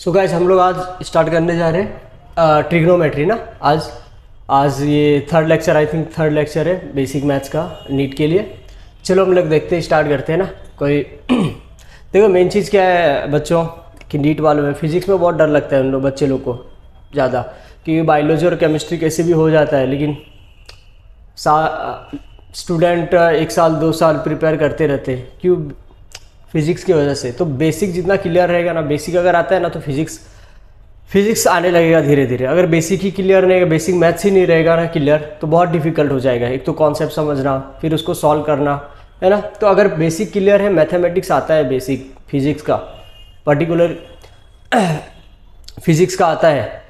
So guys हम लोग आज स्टार्ट करने जा रहे हैं ट्रिग्नोमेट्री ना। आज ये third lecture, I think third lecture है बेसिक मैथ्स का नीट के लिए। चलो हम लोग देखते हैं, स्टार्ट करते हैं ना। कोई देखो मेन चीज़ क्या है बच्चों कि नीट वालों में फिजिक्स में बहुत डर लगता है उन लोग बच्चे लोग को ज़्यादा, क्योंकि बायोलॉजी और केमिस्ट्री कैसे भी हो जाता है, लेकिन स्टूडेंट 1 साल 2 साल प्रिपेयर करते रहते हैं क्यों, फिजिक्स की वजह से। तो बेसिक जितना क्लियर रहेगा ना, बेसिक अगर आता है ना तो फिजिक्स आने लगेगा धीरे धीरे। अगर बेसिक ही क्लियर नहीं, बेसिक मैथ्स ही नहीं रहेगा ना क्लियर, तो बहुत डिफिकल्ट हो जाएगा। एक तो कॉन्सेप्ट समझना, फिर उसको सॉल्व करना, है ना। तो अगर बेसिक क्लियर है, मैथमेटिक्स आता है, बेसिक फिजिक्स का पर्टिकुलर फिजिक्स का आता है,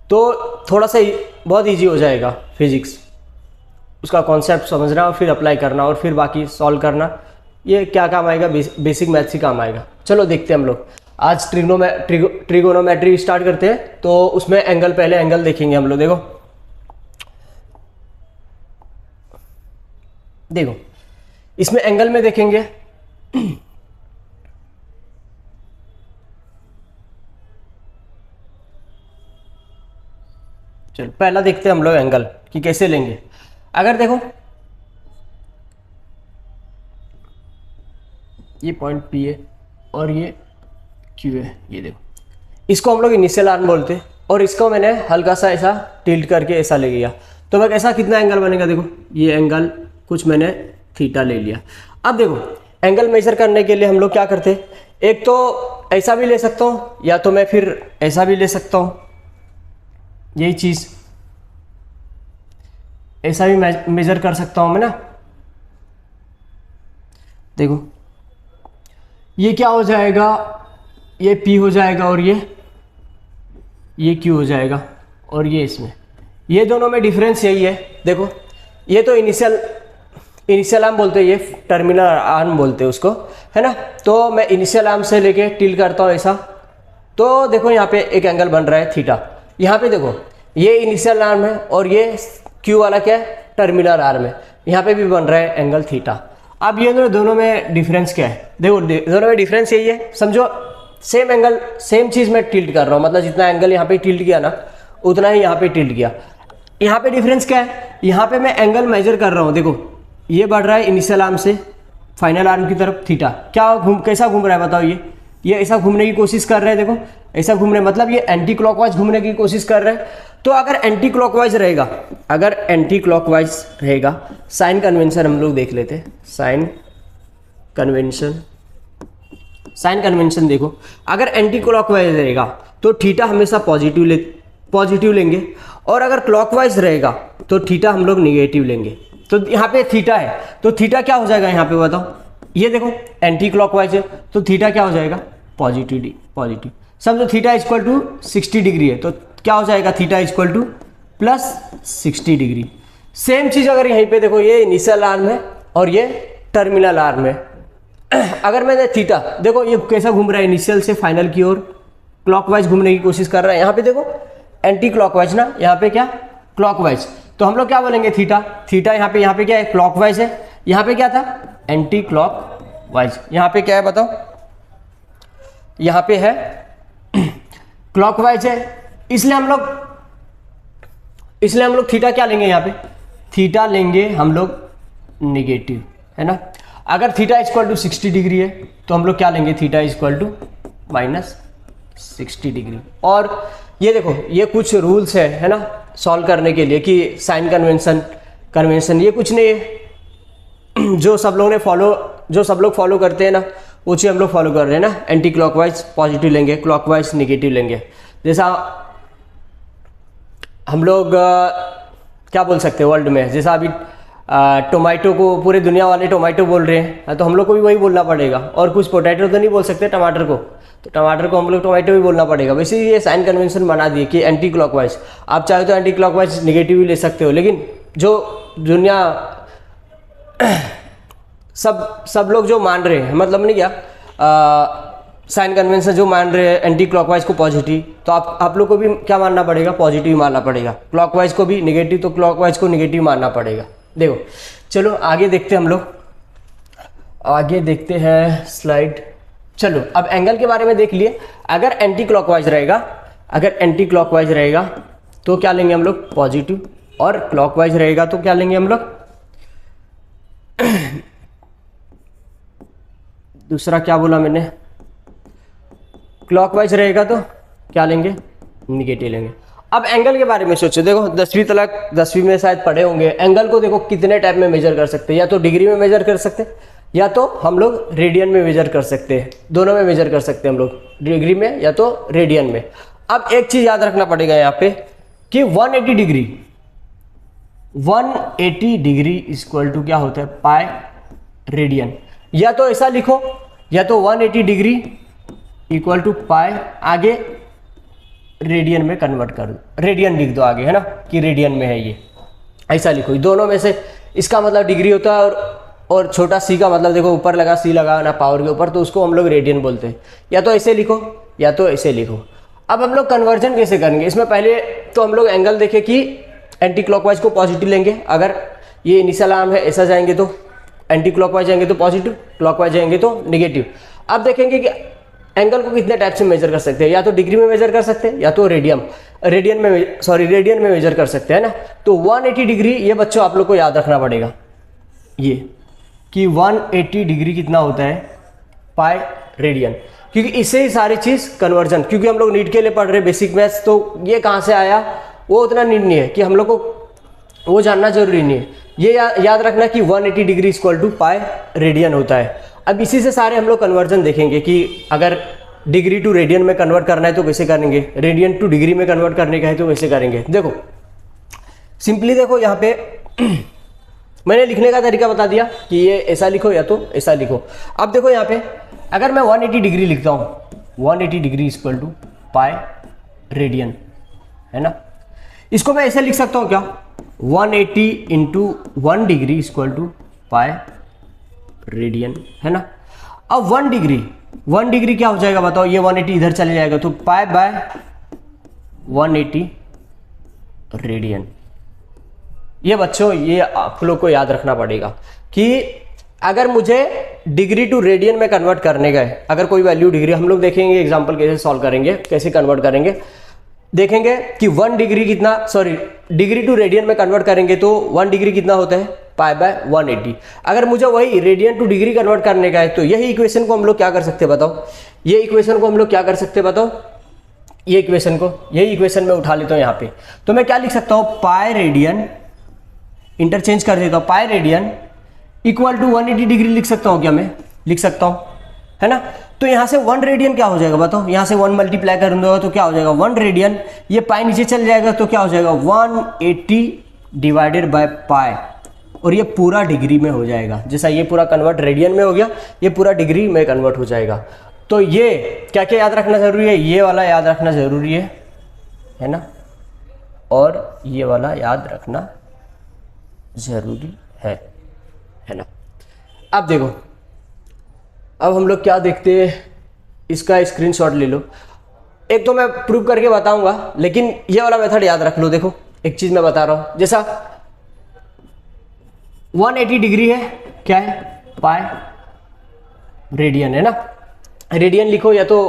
तो थोड़ा सा बहुत ईजी हो जाएगा फिजिक्स। उसका कॉन्सेप्ट समझना और फिर अप्लाई करना और फिर बाकी सॉल्व करना, ये क्या काम आएगा, बेसिक मैथ्स ही काम आएगा। चलो देखते हैं हम लोग आज ट्रिगोनोमेट्री स्टार्ट करते हैं। तो उसमें एंगल, पहले एंगल देखेंगे हम लोग। देखो इसमें एंगल में देखेंगे चलो पहला देखते हैं हम लोग एंगल कि कैसे लेंगे। अगर देखो ये पॉइंट P है और ये Q है, ये देखो इसको हम लोग इनिशियल आर्म बोलते हैं, और इसको मैंने हल्का सा ऐसा टिल्ट करके ऐसा ले लिया, तो मैं कैसा कितना एंगल बनेगा। देखो ये एंगल कुछ मैंने थीटा ले लिया। अब देखो एंगल मेजर करने के लिए हम लोग क्या करते हैं, एक तो ऐसा भी ले सकता हूँ या तो मैं फिर ऐसा भी ले सकता हूँ, यही चीज़ ऐसा भी मेजर कर सकता हूँ मैं ना। देखो ये क्या हो जाएगा, ये P हो जाएगा और ये Q हो जाएगा, और ये इसमें, ये दोनों में डिफरेंस यही है। देखो ये तो इनिशियल आर्म बोलते हैं, ये टर्मिनल आर्म बोलते हैं उसको, है ना। तो मैं इनिशियल आर्म से लेके टिल करता हूँ ऐसा, तो देखो यहाँ पे एक एंगल बन रहा है थीटा। यहाँ पे देखो ये इनिशियल आर्म है और ये Q वाला क्या है, टर्मिनल आर्म है, यहाँ पे भी बन रहा है एंगल थीटा। अब ये दोनों में डिफरेंस क्या है, देखो दोनों में डिफरेंस यही है। समझो सेम एंगल, सेम चीज़ मैं टिल्ट कर रहा हूँ, मतलब जितना एंगल यहाँ पे टिल्ट किया ना उतना ही यहाँ पे टिल्ट किया। यहाँ पे डिफरेंस क्या है, यहाँ पे मैं एंगल मेजर कर रहा हूँ। देखो ये बढ़ रहा है इनिशियल आर्म से फाइनल आर्म की तरफ थीटा, कैसा घूम रहा है बताओ। ये ऐसा घूमने की कोशिश कर रहे हैं, देखो ऐसा घूम रहे हैं, मतलब ये एंटी क्लॉकवाइज घूमने की कोशिश कर रहे हैं। तो अगर एंटी क्लॉकवाइज रहेगा, साइन कन्वेंशन हम लोग देख लेते हैं। साइन कन्वेंशन देखो, अगर एंटी क्लॉकवाइज रहेगा तो थीटा हमेशा पॉजिटिव लेंगे, और अगर क्लॉकवाइज रहेगा तो थीटा हम लोग निगेटिव लेंगे। तो यहाँ पे थीटा है तो थीटा क्या हो जाएगा यहाँ पे बताओ। ये देखो एंटी क्लॉकवाइज है तो थीटा क्या हो जाएगा, पॉजिटिव। समझो थीटा इक्वल टू 60 डिग्री है तो क्या हो जाएगा, theta equal to plus 60 degree. Same चीज़ अगर यहीं पे देखो, ये इनिशियल आर्म है और ये टर्मिनल आर्म है। अगर मैंने थीटा, देखो ये कैसा घूम रहा है इनिशियल से फाइनल की ओर, क्लॉकवाइज घूमने की कोशिश कर रहा है। यहाँ पे देखो एंटी क्लॉकवाइज ना, यहाँ पे क्या क्लॉकवाइज, तो हम लोग क्या बोलेंगे थीटा यहाँ पे क्या है, क्लॉकवाइज है। यहाँ पे क्या था, एंटी क्लॉकवाइज। यहाँ पे क्या है बताओ, यहाँ पे है क्लॉकवाइज है, इसलिए हम लोग थीटा क्या लेंगे, यहाँ पे थीटा लेंगे हम लोग निगेटिव, है ना। अगर थीटा इक्वल टू 60 डिग्री है तो हम लोग क्या लेंगे, थीटा इक्वल टू -60 डिग्री। और ये देखो ये कुछ रूल्स है ना सॉल्व करने के लिए, कि साइन कन्वेंशन ये कुछ नहीं है जो सब लोग फॉलो करते हैं ना, वो चीज़ हम लोग फॉलो कर रहे हैं ना। एंटी क्लॉकवाइज पॉजिटिव लेंगे, क्लॉकवाइज निगेटिव लेंगे। जैसा हम लोग क्या बोल सकते हैं वर्ल्ड में, जैसा अभी टोमेटो को पूरे दुनिया वाले टोमेटो बोल रहे हैं, तो हम लोग को भी वही बोलना पड़ेगा। और कुछ पोटैटो तो नहीं बोल सकते टमाटर को, तो टमाटर को हम लोग टोमेटो भी बोलना पड़ेगा। वैसे ही ये साइन कन्वेंशन बना दिए कि एंटी क्लॉकवाइज, आप चाहे तो एंटी क्लॉकवाइज निगेटिव भी ले सकते हो, लेकिन जो दुनिया सब लोग जो मान रहे हैं, मतलब नहीं क्या साइन कन्वेंशन जो मान रहे हैं एंटी क्लॉकवाइज को पॉजिटिव, तो आप लोग को भी क्या मानना पड़ेगा, पॉजिटिव मानना पड़ेगा। क्लॉकवाइज को भी निगेटिव, तो क्लॉकवाइज को निगेटिव मानना पड़ेगा। देखो चलो आगे देखते हैं हम लोग, आगे देखते हैं स्लाइड। चलो अब एंगल के बारे में देख लिए। अगर एंटी क्लॉकवाइज रहेगा तो क्या लेंगे हम लोग, पॉजिटिव, और क्लॉकवाइज रहेगा तो क्या लेंगे हम लोग, दूसरा क्या बोला मैंने, क्लॉकवाइज रहेगा तो क्या लेंगे, निगेटिव लेंगे। अब एंगल के बारे में सोचो, देखो 10वीं में शायद पढ़े होंगे, एंगल को देखो कितने टाइप में मेजर कर सकते हैं, या तो डिग्री में मेजर कर सकते हैं या तो हम लोग रेडियन में मेजर कर सकते हैं, दोनों में मेजर कर सकते हैं हम लोग, डिग्री में या तो रेडियन में। अब एक चीज याद रखना पड़ेगा यहाँ पे कि 180 डिग्री इक्वल टू क्या होता है, पाई रेडियन। या तो ऐसा लिखो, या तो 180 डिग्री इक्वल टू पाई, आगे रेडियन में कन्वर्ट कर दो, रेडियन लिख दो आगे, है ना, कि रेडियन में है ये, ऐसा लिखो। दोनों में से इसका मतलब डिग्री होता है, और छोटा सी का मतलब देखो ऊपर लगा, सी लगा ना पावर के ऊपर, तो उसको हम लोग रेडियन बोलते हैं। या तो ऐसे लिखो या तो ऐसे लिखो। अब हम लोग कन्वर्जन कैसे करेंगे, इसमें पहले तो हम लोग एंगल देखें कि एंटी क्लॉकवाइज को पॉजिटिव लेंगे, अगर ये इनिशियल आर्म है ऐसा जाएंगे तो एंटी क्लॉकवाइज जाएंगे तो पॉजिटिव, क्लॉकवाइज जाएंगे तो निगेटिव। अब देखेंगे कि एंगल को कितने टाइप से मेजर कर सकते हैं, या तो डिग्री में मेजर कर सकते हैं या तो रेडियन में मेजर कर सकते हैं ना। तो 180 डिग्री, ये बच्चों आप लोग को याद रखना पड़ेगा ये कि 180 डिग्री कितना होता है, पाई रेडियन, क्योंकि इससे ही सारी चीज कन्वर्जन, क्योंकि हम लोग नीट के लिए पढ़ रहे बेसिक मैथ्स, तो ये कहाँ से आया वो उतना नीड नहीं है कि हम लोग को वो जानना जरूरी नहीं है। ये याद रखना कि 180 degree equal to pi radian होता है। अब इसी से सारे हम लोग कन्वर्जन देखेंगे कि अगर डिग्री टू रेडियन में कन्वर्ट करना है तो कैसे करेंगे, रेडियन टू डिग्री में कन्वर्ट करने का है तो कैसे करेंगे। देखो सिंपली देखो, यहाँ पे मैंने लिखने का तरीका बता दिया कि ये ऐसा लिखो या तो ऐसा लिखो। अब देखो यहाँ पे अगर मैं 180 डिग्री लिखता हूँ, 180 degree equal to pi radian, है ना, इसको मैं ऐसे लिख सकता हूँ क्या, 180 into 1 degree equal to pi radian, है ना। अब 1 डिग्री क्या हो जाएगा बताओ, ये 180 इधर चले जाएगा तो पाई बाय 180 रेडियन। ये बच्चों ये आप लोग को याद रखना पड़ेगा कि अगर मुझे डिग्री टू रेडियन में कन्वर्ट करने का है, अगर कोई वैल्यू डिग्री, हम लोग देखेंगे एग्जांपल कैसे सॉल्व करेंगे, कैसे कन्वर्ट करेंगे, देखेंगे कि 1 डिग्री कितना, डिग्री टू रेडियन में कन्वर्ट करेंगे तो 1 डिग्री कितना होता है, पाई बाय 180। अगर मुझे वही रेडियन टू डिग्री कन्वर्ट करने का है तो यही इक्वेशन को हम लोग क्या कर सकते हैं बताओ, ये इक्वेशन को हम लोग क्या कर सकते हैं बताओ, ये इक्वेशन को, यही इक्वेशन में उठा लेता हूँ यहाँ पे, तो मैं क्या लिख सकता हूँ, पाई रेडियन, इंटरचेंज कर देता हूँ, pi radian equal to 180 degree लिख सकता हूँ क्या, मैं लिख सकता हूँ, है ना। तो यहाँ से 1 रेडियन क्या हो जाएगा बताओ, यहाँ से 1 मल्टीप्लाई कर दूंगा तो क्या हो जाएगा 1 रेडियन, ये पाई नीचे चल जाएगा तो क्या हो जाएगा 180 डिवाइडेड बाय पाई, और ये पूरा डिग्री में हो जाएगा। जैसा ये पूरा कन्वर्ट रेडियन में हो गया, ये पूरा डिग्री में कन्वर्ट हो जाएगा। तो ये क्या क्या याद रखना जरूरी है, ये वाला याद रखना जरूरी है ना, और ये वाला याद रखना जरूरी है ना। अब देखो, अब हम लोग क्या देखते हैं, इसका स्क्रीनशॉट ले लो। एक तो मैं प्रूव करके बताऊंगा, लेकिन ये वाला मेथड याद रख लो। देखो एक चीज मैं बता रहा हूं, जैसा 180 डिग्री है, क्या है, पाई रेडियन, है ना, रेडियन लिखो या तो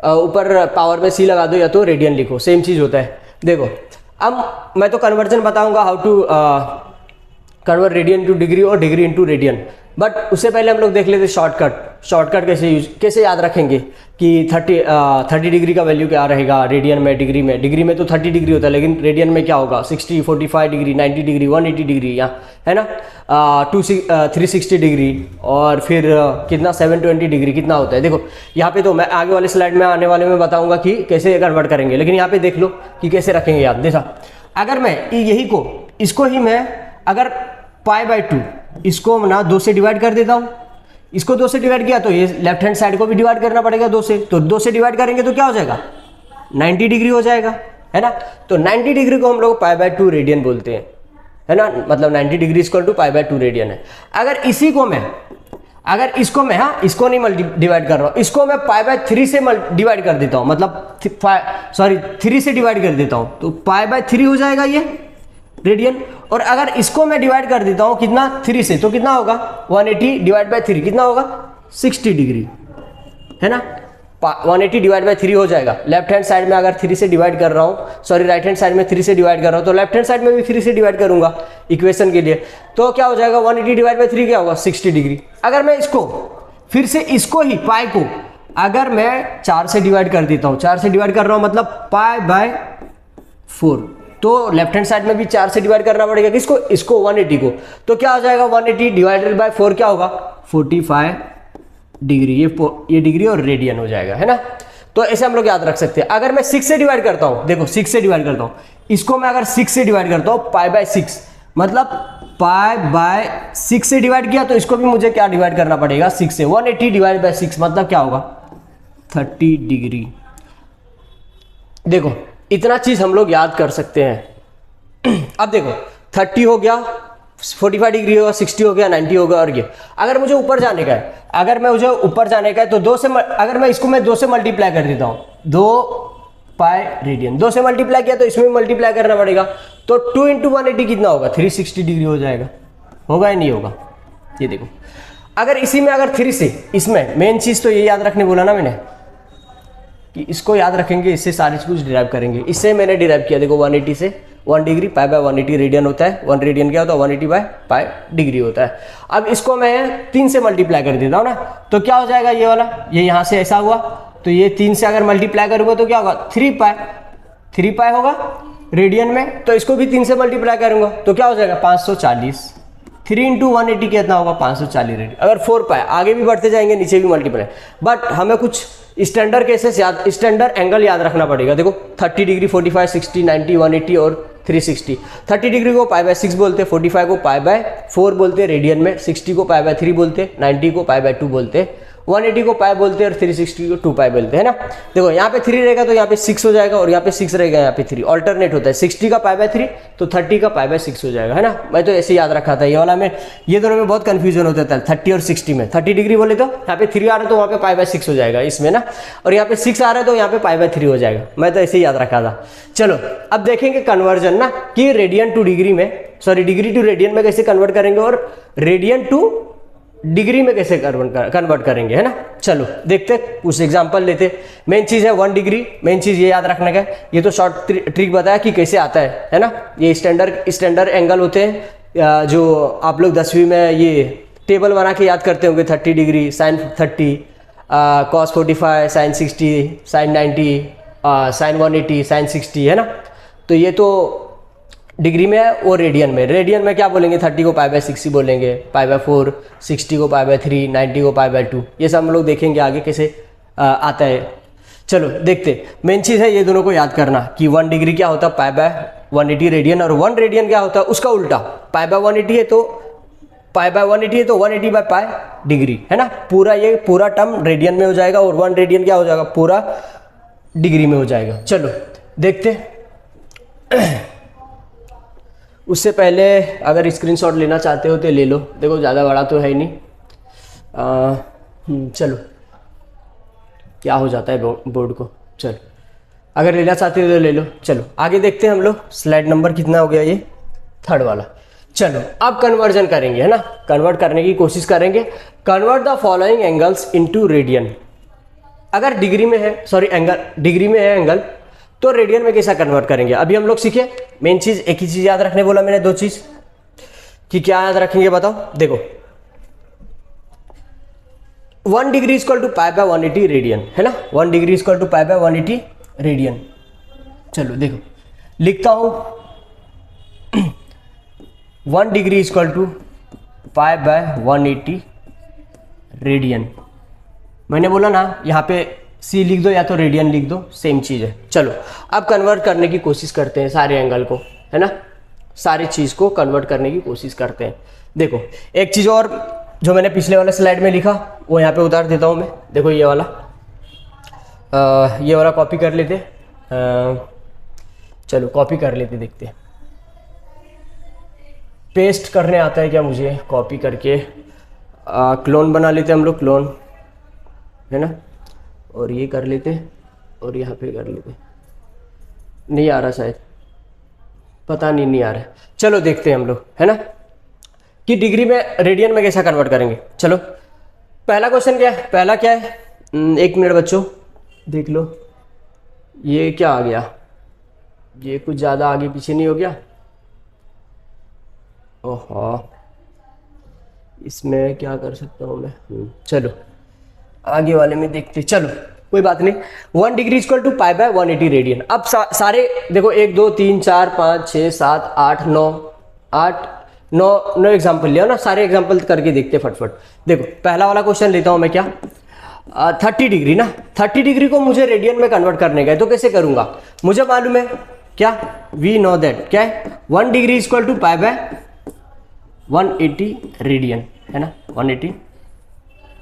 ऊपर पावर में सी लगा दो या तो रेडियन लिखो, सेम चीज होता है। देखो अब मैं तो कन्वर्जन बताऊंगा, how to convert radian to degree और डिग्री इनटू रेडियन, बट उससे पहले हम लोग देख लेते शॉर्टकट कैसे याद रखेंगे कि 30 डिग्री का वैल्यू क्या रहेगा रेडियन में, डिग्री में तो 30 डिग्री होता है, लेकिन रेडियन में क्या होगा 60, 45 डिग्री, 90 डिग्री, 180 डिग्री, यहाँ है ना, 360 डिग्री, और फिर कितना 720 डिग्री कितना होता है। देखो यहाँ पे तो मैं आगे वाले स्लाइड में आने वाले में बताऊंगा कि कैसे कन्वर्ट करेंगे, लेकिन यहाँ पे देख लो कि कैसे रखेंगे याद। देखा, अगर मैं यही को इसको ही मैं अगर पाई बाय 2 इसको ना 2 से डिवाइड कर देता हूं, इसको 2 से डिवाइड किया तो ये लेफ्ट हैंड साइड को भी डिवाइड करना पड़ेगा 2 से, तो 2 से डिवाइड करेंगे तो क्या हो जाएगा 90 डिग्री हो जाएगा, है ना। तो 90 डिग्री को हम लोग पाई बाय 2 रेडियन बोलते हैं, है ना, मतलब 90 degree equal to pi by 2 radian है। अगर इसको मैं हाँ इसको नहीं डिवाइड कर रहा हूँ, इसको मैं पाई बाय 3 से डिवाइड कर देता हूँ, मतलब 3 से डिवाइड कर देता हूँ तो पाई बाय 3 हो जाएगा ये रेडियन। और अगर इसको मैं डिवाइड कर देता हूं कितना 3 से, तो कितना होगा 180 डिवाइड बाय 3 कितना होगा 60 डिग्री, है ना, 180 डिवाइड बाई 3 हो जाएगा। लेफ्ट हैंड साइड में अगर 3 से डिवाइड कर रहा हूँ, सॉरी राइट हैंड साइड में 3 से डिवाइड कर रहा हूँ, तो लेफ्ट हैंड साइड में भी 3 से डिवाइड करूंगा इक्वेशन के लिए, तो क्या हो जाएगा 180 डिवाइड बाई 3 क्या होगा 60 डिग्री। अगर मैं इसको फिर से इसको ही पाई को अगर मैं 4 से डिवाइड कर देता हूँ, 4 से डिवाइड कर रहा हूँ मतलब पाई बाय 4, तो लेफ्ट हैंड साइड में भी 4 से डिवाइड करना पड़ेगा किसको, इसको 180 को, तो क्या हो जाएगा 180 डिवाइडेड बाय 4 क्या होगा 45 डिग्री, ये डिग्री और रेडियन हो जाएगा, है ना। तो ऐसे हम लोग याद रख सकते हैं। अगर मैं 6 से डिवाइड करता हूं, देखो 6 से डिवाइड करता हूं, इसको मैं अगर 6 से डिवाइड करता हूं पाई बाय 6, मतलब पाई बाय 6 से डिवाइड किया, तो इसको भी मुझे क्या डिवाइड करना पड़ेगा 6 से। 180 डिवाइड बाय 6 मतलब क्या होगा 30 डिग्री। देखो इतना चीज हम लोग याद कर सकते हैं। अब देखो 30 हो गया, 45 डिग्री होगा, 60 हो गया, 90 होगा, और ये अगर मुझे ऊपर जाने का है, अगर मैं मुझे ऊपर जाने का है तो 2 से, अगर मैं इसको मैं 2 से मल्टीप्लाई कर देता हूँ, 2 पाई रेडियन, 2 से मल्टीप्लाई किया तो इसमें भी मल्टीप्लाई करना पड़ेगा, तो 2 इंटू 180 कितना होगा 360 डिग्री हो जाएगा, होगा या नहीं होगा। ये देखो अगर इसी में अगर 3 से, इसमें मेन चीज तो ये याद रखने बोला ना मैंने कि इसको याद रखेंगे, इससे सारी कुछ डिराइव करेंगे। इससे मैंने डिराइव किया, देखो 180 से 1 डिग्री पाई बाय 180 रेडियन होता है, 1 रेडियन क्या होता है 180 बाय पाई डिग्री होता है। अब इसको मैं 3 से मल्टीप्लाई कर देता हूँ ना, तो क्या हो जाएगा ये वाला, ये यहाँ से ऐसा हुआ, तो ये 3 से अगर मल्टीप्लाई करूँगा तो क्या होगा 3 पाई होगा रेडियन में, तो इसको भी 3 से मल्टीप्लाई करूँगा तो क्या हो जाएगा 540। 3 इंटू 180 कितना होगा 540 रेडियन। अगर 4 पाई, आगे भी बढ़ते जाएंगे नीचे भी मल्टीप्लाई, बट हमें कुछ स्टैंडर्ड केसेस याद, स्टैंडर्ड एंगल याद रखना पड़ेगा। देखो 30 डिग्री, 45, 60, 90, 180 और 360। 30 डिग्री को पाई बाय 6 बोलते हैं, 45 को पाई बाय 4 बोलते हैं रेडियन में, 60 को पाई बाय 3 बोलते हैं, 90 को पाई बाय 2 बोलते हैं, 180 को पाई बोलते हैं और 360 को 2 पाई बोलते हैं ना। देखो यहाँ पे 3 रहेगा तो यहाँ पे 6 हो जाएगा, और यहाँ पे 6 रहेगा यहाँ पे 3, ऑल्टरनेट होता है। 60 का पाई बाय 3 तो 30 का पाई बाय 6 हो जाएगा, है ना। मैं तो ऐसे याद रखा था, ये वाला में, ये दोनों में बहुत कंफ्यूजन होता था 30 और 60 में। 30 डिग्री बोले तो यहाँ पे 3 आ रहा है तो वहाँ पे पाई बाय 6 हो जाएगा इसमें ना, और यहाँ पे 6 आ रहा है तो यहाँ पे पाई बाय 3 हो जाएगा। मैं तो ऐसे ही याद रखा था। चलो अब देखेंगे कन्वर्जन ना, कि रेडियन टू डिग्री में, सॉरी डिग्री टू रेडियन में कैसे कन्वर्ट करेंगे, और रेडियन टू डिग्री में कैसे कन्वर्ट करेंगे, है ना। चलो देखते, कुछ एग्जांपल लेते। मेन चीज है 1 डिग्री, मेन चीज ये याद रखने का, ये तो शॉर्ट ट्रिक बताया कि कैसे आता है ना। ये स्टैंडर्ड एंगल होते हैं, जो आप लोग 10वीं में ये टेबल बना के याद करते होंगे। 30 degree, sine 30, cos 45, sine 60, sine 90, sine 180, sine 60, है ना। तो ये तो डिग्री में है। और रेडियन में क्या बोलेंगे, 30 को पाई बाय 6 ही बोलेंगे, पाई बाय 4, 60 को पाई बाय 3, 90 को पाई बाय 2। ये सब हम लोग देखेंगे आगे कैसे आता है। चलो देखते, मेन चीज़ है ये दोनों को याद करना कि 1 डिग्री क्या होता है पाई बाय 180 रेडियन, और 1 रेडियन क्या होता है उसका उल्टा। पाई बाय 180 है तो पाई बाय 180 है तो 180 बाय पाई डिग्री, है ना। ये पूरा टर्म रेडियन में हो जाएगा, और 1 रेडियन क्या हो जाएगा पूरा डिग्री में हो जाएगा। चलो देखते। उससे पहले अगर स्क्रीनशॉट लेना चाहते हो तो ले लो, देखो ज़्यादा बड़ा तो है ही नहीं। चलो क्या हो जाता है बोर्ड को, चलो अगर लेना चाहते हो तो ले लो। चलो आगे देखते हैं हम लोग। स्लाइड नंबर कितना हो गया, ये 3rd वाला। चलो अब कन्वर्जन करेंगे, है ना, कन्वर्ट करने की कोशिश करेंगे। Convert the following angles into radian. अगर डिग्री में है, सॉरी एंगल डिग्री में है एंगल, तो रेडियन में कैसा कन्वर्ट करेंगे अभी हम लोग सीखे। मेन चीज एक ही चीज याद रखने बोला मैंने, 2 चीज कि क्या याद रखेंगे बताओ। देखो 1 degree equal to pi by 180 radian, है ना। 1 degree equal to pi by 180 radian. चलो देखो लिखता हूं 1 degree equal to pi by 180 radian. मैंने बोला ना यहाँ पे सी लिख दो या तो रेडियन लिख दो, सेम चीज है। चलो अब कन्वर्ट करने की कोशिश करते हैं सारे एंगल को, है ना, सारी चीज को कन्वर्ट करने की कोशिश करते हैं। देखो एक चीज और जो मैंने पिछले वाले स्लाइड में लिखा वो यहाँ पे उतार देता हूँ मैं। देखो ये वाला कॉपी कर लेते। चलो कॉपी कर लेते, देखते पेस्ट करने आता है क्या मुझे, कॉपी करके क्लोन बना लेते हम लोग, क्लोन, है ना, और ये कर लेते और यहाँ पे कर लेते। नहीं आ रहा शायद, पता नहीं आ रहा है। चलो देखते हैं हम लोग, है ना, कि डिग्री में रेडियन में कैसा कन्वर्ट करेंगे। चलो पहला क्वेश्चन क्या है, पहला क्या है, एक मिनट बच्चों, देख लो ये क्या आ गया, ये कुछ ज़्यादा आगे पीछे नहीं हो गया? ओहो, इसमें क्या कर सकता हूँ मैं? चलो आगे वाले में देखते, चलो कोई बात नहीं। 1 degree equal to pi by 180 radian. अब सारे देखो 1 2 3 4 5 6 7 8 9 एग्जाम्पल लिया ना, सारे एग्जाम्पल करके देखते फटफट। देखो पहला वाला क्वेश्चन लेता हूँ मैं, क्या 30 डिग्री ना, 30 डिग्री को मुझे रेडियन में कन्वर्ट करने का है, तो कैसे करूंगा? मुझे मालूम है क्या, वी नो दैट क्या है, 1 degree equal to pi by 180 radian, है ना, 180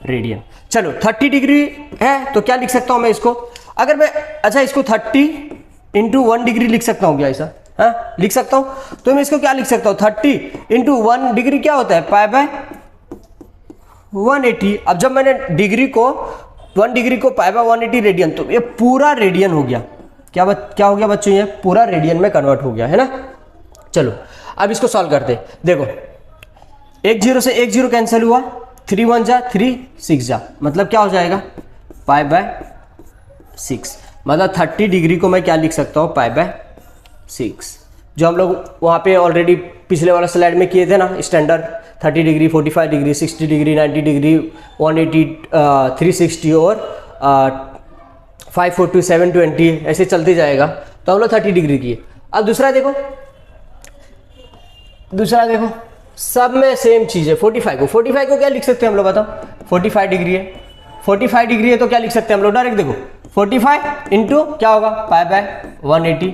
रेडियन। चलो 30 डिग्री है तो क्या लिख सकता हूं मैं इसको, अगर मैं, अच्छा इसको 30 इंटू 1 डिग्री लिख सकता हूं क्या ऐसा? हाँ लिख सकता हूं। तो मैं इसको क्या लिख सकता हूं, 30 इंटू 1 डिग्री क्या होता है, पाई बाय 180। अब जब मैंने डिग्री को 1 डिग्री को पाई बाय 180 रेडियन, तो ये पूरा रेडियन हो गया। क्या हो गया बच्चों, ये पूरा रेडियन में कन्वर्ट हो गया, है ना। चलो अब इसको सॉल्व करते, देखो 1 0 से 1 0 कैंसिल हुआ, 3 1 जा 3 6 जा, मतलब क्या हो जाएगा, पाई बाय 6। मतलब 30 डिग्री को मैं क्या लिख सकता हूँ, पाई बाय 6, जो हम लोग वहाँ पे ऑलरेडी पिछले वाला स्लाइड में किए थे ना, standard 30 degree 45 degree 60 degree 90 degree 180 360 और 540 720 ऐसे चलते जाएगा। तो हम लोग 30 डिग्री किए। अब दूसरा देखो सब में सेम चीज़ है। 45 को क्या लिख सकते हैं हम लोग, बताओ? 45 डिग्री है, 45 डिग्री है तो क्या लिख सकते हैं हम लोग, डायरेक्ट देखो 45 इंटू क्या होगा, पाई बाय 180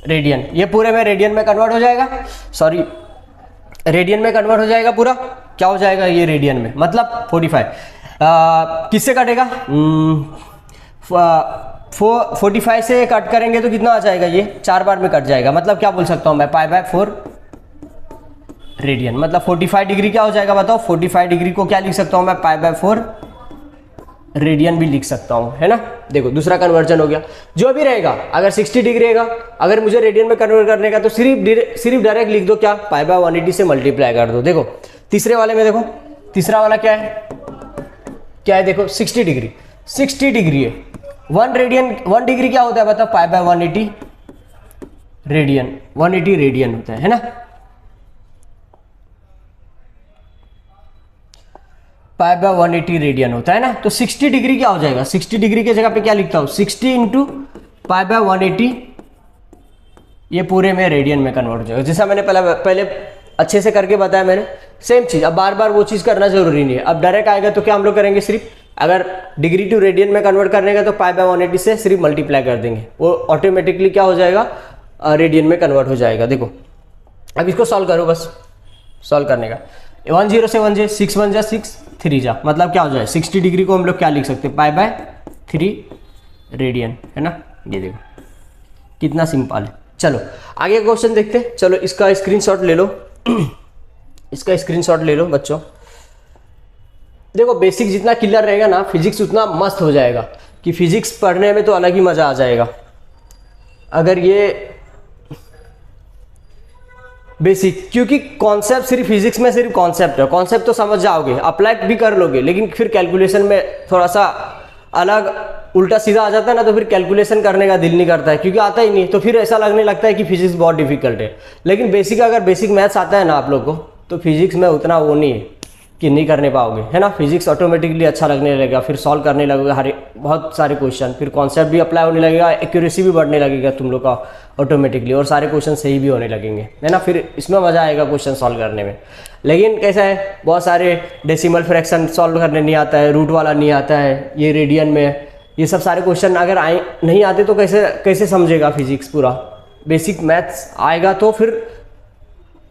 रेडियन। ये पूरे में रेडियन में कन्वर्ट हो जाएगा, सॉरी रेडियन में कन्वर्ट हो जाएगा पूरा, क्या हो जाएगा ये रेडियन में, मतलब 45 किससे कटेगा, 45 से कट करेंगे तो कितना आ जाएगा, ये 4 बार में कट जाएगा। मतलब क्या बोल सकता हूँ मैं, पाई बाय 4 रेडियन। मतलब 45 डिग्री क्या हो जाएगा बताओ, 45 डिग्री को क्या लिख सकता हूँ मैं, पाई बाय 4 रेडियन भी लिख सकता हूँ, है ना। देखो दूसरा कन्वर्जन हो गया। जो भी रहेगा, अगर 60 डिग्री रहेगा, अगर मुझे रेडियन में कन्वर्ट करने का, तो सिर्फ डायरेक्ट लिख दो क्या, पाई बाय 180 से मल्टीप्लाई कर दो। देखो तीसरे वाले में, देखो तीसरा वाला क्या है, देखो 60 डिग्री है, 1 डिग्री क्या होता है बताओ, पाई बाय 180 रेडियन, 180 रेडियन होता है ना। पाई बाय 180 रेडियन होता है ना। तो 60 डिग्री क्या हो जाएगा, 60 डिग्री के जगह पे क्या लिखता हूं, 60 इंटू पाई बाय 180, ये पूरे में रेडियन में कन्वर्ट हो जाएगा। जैसा मैंने पहले अच्छे से करके बताया मैंने, सेम चीज। अब बार बार वो चीज करना जरूरी नहीं है। अब डायरेक्ट आएगा तो क्या हम लोग करेंगे, सिर्फ अगर डिग्री टू रेडियन में कन्वर्ट करने का तो पाई बाय 180 से सिर्फ मल्टीप्लाई कर देंगे, वो ऑटोमेटिकली क्या हो जाएगा, रेडियन में कन्वर्ट हो जाएगा। देखो अब इसको सॉल्व करो, बस सॉल्व करने का 1 0 से 1 जा 6 1 जा 6 3 जा, मतलब क्या हो जाए, 60 डिग्री को हम लोग क्या लिख सकते हैं, पाई बाय 3 रेडियन, है ना। ये देखो कितना सिंपल है। चलो आगे क्वेश्चन देखते हैं। चलो इसका स्क्रीनशॉट ले लो इसका स्क्रीनशॉट ले लो बच्चों। देखो बेसिक जितना क्लियर रहेगा ना, फिजिक्स उतना मस्त हो जाएगा, कि फिजिक्स पढ़ने में तो अलग ही मजा आ जाएगा। अगर ये बेसिक, क्योंकि कॉन्सेप्ट सिर्फ फिजिक्स में सिर्फ कॉन्सेप्ट है, कॉन्सेप्ट तो समझ जाओगे, अप्लाई भी कर लोगे, लेकिन फिर कैलकुलेशन में थोड़ा सा अलग उल्टा सीधा आ जाता है ना, तो फिर कैलकुलेशन करने का दिल नहीं करता है, क्योंकि आता ही नहीं, तो फिर ऐसा लगने लगता है कि फिजिक्स बहुत डिफिकल्ट है। लेकिन बेसिक, अगर बेसिक मैथ्स आता है ना आप लोग को, तो फिजिक्स में उतना वो नहीं है कि नहीं करने पाओगे, है ना। फिजिक्स ऑटोमेटिकली अच्छा लगने लगेगा, फिर सॉल्व करने लगेगा बहुत सारे क्वेश्चन, फिर कॉन्सेप्ट भी अप्लाई होने लगेगा, एक्यूरेसी भी बढ़ने लगेगा तुम लोग का ऑटोमेटिकली, और सारे क्वेश्चन सही भी होने लगेंगे, है ना। फिर इसमें मजा आएगा क्वेश्चन सॉल्व करने में। लेकिन कैसा है, बहुत सारे डेसिमल फ्रैक्शन सॉल्व करने नहीं आता है, रूट वाला नहीं आता है, ये रेडियन में, ये सब सारे क्वेश्चन अगर नहीं आते तो कैसे समझेगा फिजिक्स पूरा। बेसिक मैथ्स आएगा तो फिर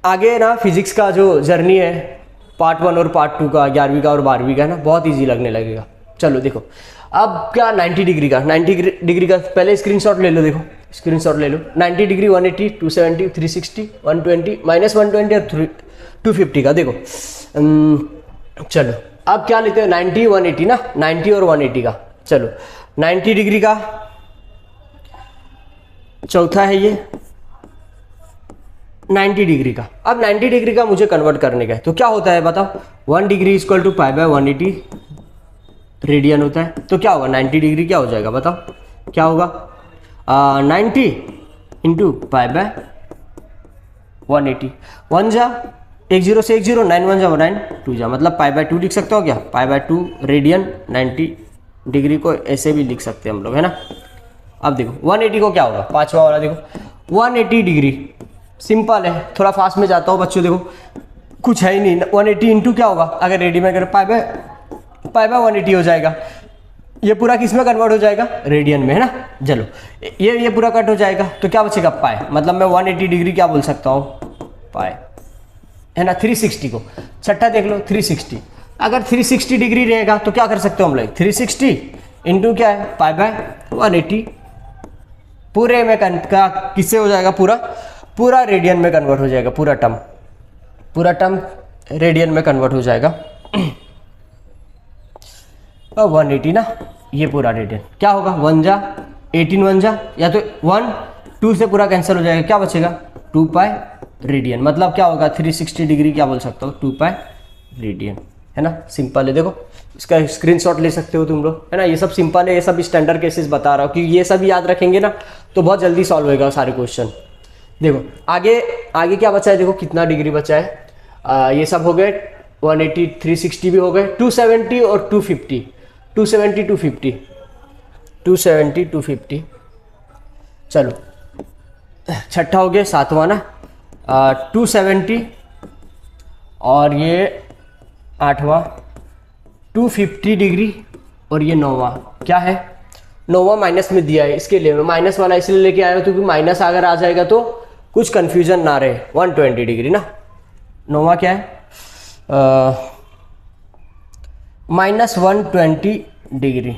आगे ना फिजिक्स का जो जर्नी है, पार्ट 1 और पार्ट 2 का, 11वीं का और 12वीं का, ना बहुत इजी लगने लगेगा। चलो देखो अब क्या 90 डिग्री का पहले स्क्रीनशॉट ले लो। देखो स्क्रीनशॉट ले लो, 90 डिग्री 180 270 360 120 -120 और 250 का। देखो चलो अब क्या लेते हैं, 90 180 ना, 90 और 180 का। चलो 90 डिग्री का चौथा है ये 90 डिग्री का। अब 90 डिग्री का मुझे कन्वर्ट करने का है, तो क्या होता है बताओ, 1 degree equal to pi by 180 radian होता है, तो क्या होगा 90 डिग्री क्या हो जाएगा बताओ, क्या होगा 90 इंटू पाई बाय 180, 1 जा 1 0 से 1 0, 9 1 जा 9 2 जा, मतलब पाई बाय 2 लिख सकते हो क्या, पाई बाय 2 रेडियन 90 डिग्री को ऐसे भी लिख सकते हैं हम लोग, है ना। अब देखो 180 को क्या होगा, पांचवा वाला देखो 180 डिग्री, सिंपल है, थोड़ा फास्ट में जाता हूँ बच्चों, देखो कुछ है ही नहीं, 180 इंटू क्या होगा, अगर रेडियन में अगर पाई बाय 180 हो जाएगा, ये पूरा किस में कन्वर्ट हो जाएगा, रेडियन में, है ना। चलो ये पूरा कट हो जाएगा, तो क्या बचेगा पाई, मतलब मैं 180 डिग्री क्या बोल सकता हूँ, पाई, है ना। 360 को छठा देख लो 360, अगर 360 डिग्री रहेगा तो क्या कर सकते हो हम लोग, 360 इंटू क्या है पाई बाय 180, पूरे में किससे हो जाएगा, पूरा रेडियन में कन्वर्ट हो जाएगा, पूरा टर्म रेडियन में कन्वर्ट हो जाएगा। और 180 ना, ये पूरा रेडियन क्या होगा, 1 जा 18 1 जा, या तो 1 2 से पूरा कैंसिल हो जाएगा, क्या बचेगा 2 पाई रेडियन, मतलब क्या होगा 360 डिग्री क्या बोल सकते हो 2 पाई रेडियन, है ना। सिंपल है, देखो इसका स्क्रीनशॉट ले सकते हो तुम लोग, है ना। ये सब सिंपल है, ये सब स्टैंडर्ड केसेस बता रहा हूँ, क्योंकि ये सब याद रखेंगे ना तो बहुत जल्दी सॉल्व होएगा सारे क्वेश्चन। देखो आगे क्या बचा है, देखो कितना डिग्री बचा है, ये सब हो गए 180 360 भी हो गए, 270 और 250, 270 250, 270 250, चलो छठा हो गया, सातवां ना 270 और ये आठवां 250 डिग्री, और ये नौवां क्या है, नौवां माइनस में दिया है, इसके लिए मैं माइनस वाला इसलिए लेके आया हूँ क्योंकि माइनस अगर आ जाएगा तो कुछ कंफ्यूजन ना रहे। 120 डिग्री ना, नौवां क्या है -120 डिग्री,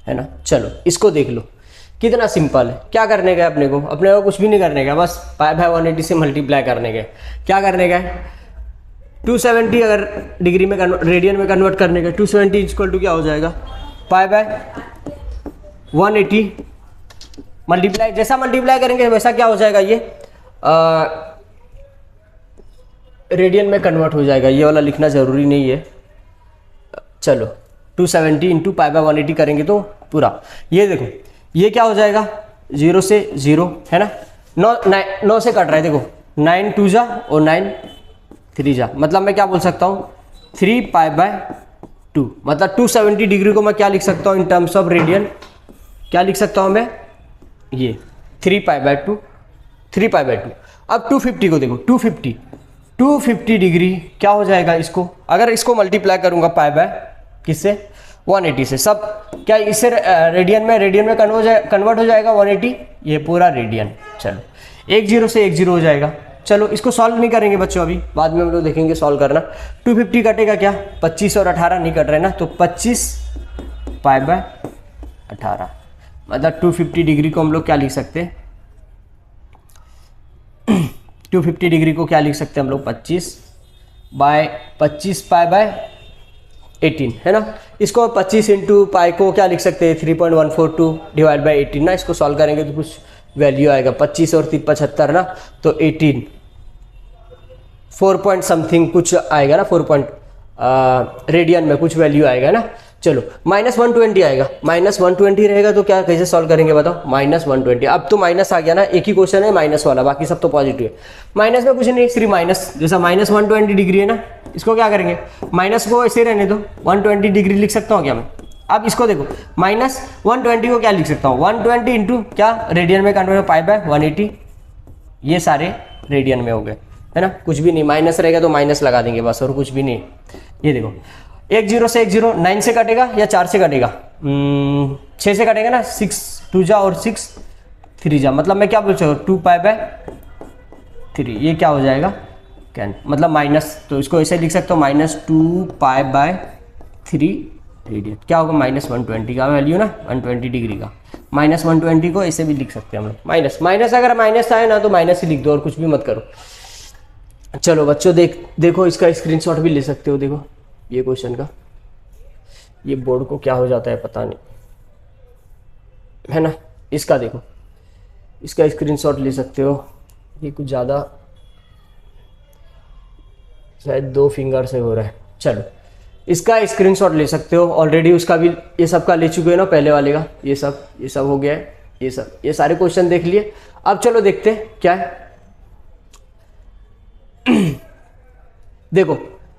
है ना। चलो इसको देख लो कितना सिंपल है, क्या करने का है अपने को कुछ भी नहीं करने का, बस पाई बाय 180 से मल्टीप्लाई करने का, क्या करने का है 270 अगर डिग्री में रेडियन में कन्वर्ट करने का, 270 इक्वल टू क्या हो जाएगा पाई बाय 180 मल्टीप्लाई, जैसा मल्टीप्लाई करेंगे वैसा क्या हो जाएगा, ये रेडियन में कन्वर्ट हो जाएगा, ये वाला लिखना ज़रूरी नहीं है। चलो 270 इंटू पाई बाय 180 करेंगे तो पूरा, ये देखो ये क्या हो जाएगा 0 से 0, है ना, 9 से कट रहा है, देखो 9 2 जा और 9 3 जा, मतलब मैं क्या बोल सकता हूँ 3 पाई बाय 2, मतलब 270 डिग्री को मैं क्या लिख सकता हूँ इन टर्म्स ऑफ रेडियन, क्या लिख सकता हूँ मैं, ये 3 पाई बाय 2, 3 पाई बाय 2। अब 250 को देखो 250 डिग्री क्या हो जाएगा, इसको अगर इसको मल्टीप्लाई करूंगा पाई बाय किससे 180 से, सब क्या इससे रेडियन में कन्वर्ट हो जाएगा 180, ये पूरा रेडियन। चलो 1 0 से 1 0 हो जाएगा। चलो इसको सॉल्व नहीं करेंगे बच्चों, अभी बाद में हम लोग देखेंगे सॉल्व करना। 250 कटेगा क्या, 25 और 18 नहीं कट रहे ना, तो 25 पाई बाय 18, मतलब 250 डिग्री को हम लोग क्या लिख सकते हैं 250 डिग्री को क्या लिख सकते हैं हम लोग 25 पाई बाय 18, है ना। इसको 25 इंटू पाई को क्या लिख सकते हैं 3.142 डिवाइड बाई 18 ना, इसको सॉल्व करेंगे तो कुछ वैल्यू आएगा 25 और 75 ना, तो 18 4 पॉइंट समथिंग कुछ आएगा ना, 4 पॉइंट रेडियन में कुछ वैल्यू आएगा ना। चलो -120 आएगा, -120 रहेगा तो क्या कैसे सॉल्व करेंगे बताओ, -120, अब तो माइनस आ गया ना, एक ही क्वेश्चन है माइनस वाला, बाकी सब तो पॉजिटिव है। माइनस में कुछ नहीं, सिर्फ माइनस, जैसा -120 डिग्री है ना, इसको क्या करेंगे माइनस को ऐसे रहने दो, 120 डिग्री लिख सकता हूँ क्या मैं। अब इसको देखो -120 को क्या लिख सकता हूँ 120 इंटू क्या रेडियन में कन्वर्ट पाई बाय 180, ये सारे रेडियन में हो गए, है ना। कुछ भी नहीं, माइनस रहेगा तो माइनस लगा देंगे बस, और कुछ भी नहीं। ये देखो 1 0 से 1 0, 9 से कटेगा या 4 से कटेगा 6 से कटेगा ना, 6 2 जा और 6 3 जा, मतलब मैं क्या बोल सकता हूँ 2 पाई बाय 3, ये क्या हो जाएगा कैन, मतलब माइनस, तो इसको ऐसे लिख सकते हो -2 पाई बाय 3 रेडियन, क्या होगा -120 का वैल्यू ना, 120 डिग्री का, -120 को ऐसे भी लिख सकते हैं हम लोग, माइनस अगर माइनस आए ना तो माइनस ही लिख दो और कुछ भी मत करो। चलो बच्चों देखो इसका स्क्रीनशॉट भी ले सकते हो, देखो ये क्वेश्चन का, ये बोर्ड को क्या हो जाता है पता नहीं, है ना। इसका देखो, इसका स्क्रीनशॉट ले सकते हो, ये कुछ ज़्यादा शायद 2 फिंगर से हो रहा है। चलो इसका स्क्रीनशॉट ले सकते हो, ऑलरेडी उसका भी ये सब का ले चुके हो ना पहले वाले का, ये सब हो गया है, ये सारे क्वेश्चन देख लिए। अब चलो देखते हैं क्या है। देखो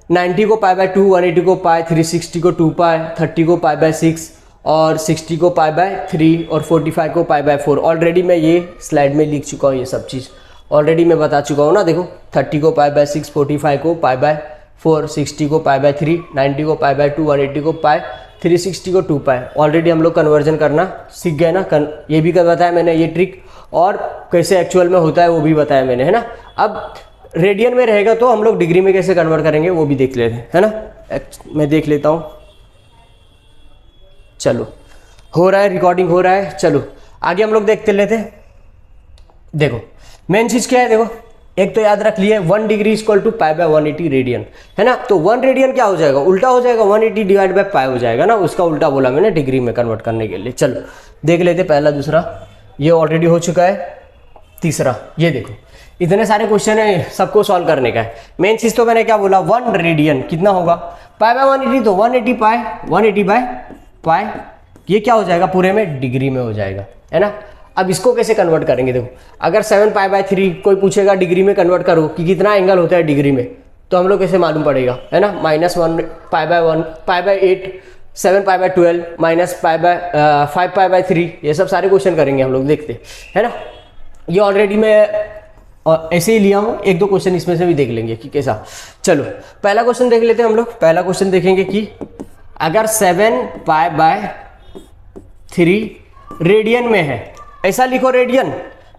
90 को पाई बाय 2, 180 को पाई, 360 को 2 पाई, 30 को पाई बाय 6 और 60 को पाई बाय 3 और 45 को पाई बाय 4। ऑलरेडी मैं ये स्लाइड में लिख चुका हूँ, ये सब चीज़ ऑलरेडी मैं बता चुका हूँ ना। देखो 30 को पाई बाय 6, 45 को पाई बाय 4, 60 को पाई बाय 3, 90 को पाई बाय 2, 180 को पाई, 360 को 2 पाई। ऑलरेडी हम लोग कन्वर्जन करना सीख गए ना, ये भी बताया मैंने ये ट्रिक, और कैसे एक्चुअल में होता है वो भी बताया मैंने, है ना। अब रेडियन में रहेगा तो हम लोग डिग्री में कैसे कन्वर्ट करेंगे वो भी देख लेते हैं, है ना। मैं देख लेता हूँ, चलो हो रहा है, रिकॉर्डिंग हो रहा है। चलो आगे हम लोग देखते लेते हैं। देखो मेन चीज क्या है, देखो एक तो याद रख लिए 1 degree equal to pi by 180 radian, है ना। तो 1 रेडियन क्या हो जाएगा, उल्टा हो जाएगा, 180 डिवाइड बाय पाई हो जाएगा ना, उसका उल्टा बोला मैंने डिग्री में कन्वर्ट करने के लिए। चलो देख लेते पहला, दूसरा ये ऑलरेडी हो चुका है, तीसरा ये देखो। इतने सारे क्वेश्चन है, सबको सॉल्व करने का है। मेन चीज तो मैंने क्या बोला, 1 रेडियन कितना होगा, पाई बाय 180, तो 180 पाई, 180 बाय पाई, ये क्या हो जाएगा पूरे में डिग्री में हो जाएगा, है ना। अब इसको कैसे कन्वर्ट करेंगे, देखो अगर 7 पाई बाय 3 कोई पूछेगा डिग्री में कन्वर्ट करो कि कितना एंगल होता है डिग्री में, तो हम लोग कैसे मालूम पड़ेगा, है ना। -1 pi by 1, pi by 8, 7 pi bye 12, minus pi by 5 pi by 3, ये सब सारे क्वेश्चन करेंगे हम लोग, देखते है ना। ये ऑलरेडी मैं ऐसे ही लिया हूँ, 1-2 क्वेश्चन इसमें से भी देख लेंगे कि कैसा। चलो पहला क्वेश्चन देख लेते हैं हम लोग। पहला क्वेश्चन देखेंगे कि अगर 7 पाई बाय 3 रेडियन में है, ऐसा लिखो रेडियन,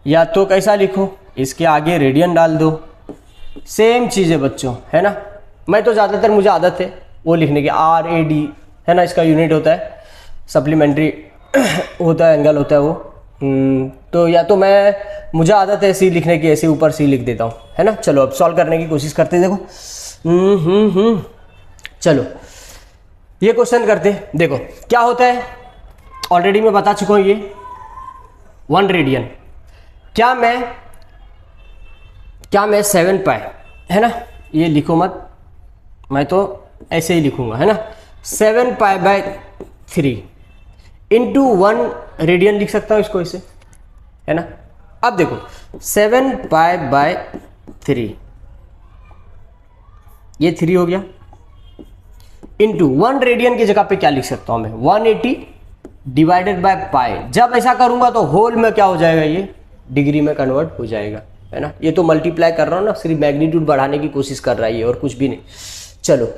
या तो कैसा लिखो, इसके आगे रेडियन डाल दो, सेम चीज़ है बच्चों, है ना। मैं तो ज़्यादातर मुझे आदत है वो लिखने की, RAD है ना, इसका यूनिट होता है, सप्लीमेंट्री होता है, एंगल होता है वो। तो या तो मुझे आदत है सी लिखने की, ऐसे ऊपर सी लिख देता हूँ, है ना। चलो अब सॉल्व करने की कोशिश करते हैं। देखो चलो ये क्वेश्चन करते हैं। देखो क्या होता है, ऑलरेडी मैं बता चुका हूँ, ये 1 रेडियन। क्या मैं 7 पाई, है ना, ये लिखो मत, मैं तो ऐसे ही लिखूंगा, है ना। 7 पाई बाय 3 इंटू 1 रेडियन लिख सकता हूँ इसको, इसे, है ना। अब देखो 7 पाई बाय 3, ये 3 हो गया, इंटू 1 रेडियन की जगह पे क्या लिख सकता हूं मैं, 180 डिवाइडेड बाय पाई। जब ऐसा करूंगा तो होल में क्या हो जाएगा, ये डिग्री में कन्वर्ट हो जाएगा, है ना। ये तो मल्टीप्लाई कर रहा हूं ना, सिर्फ मैग्नीट्यूड बढ़ाने की कोशिश कर रहा है ये, और कुछ भी नहीं। चलो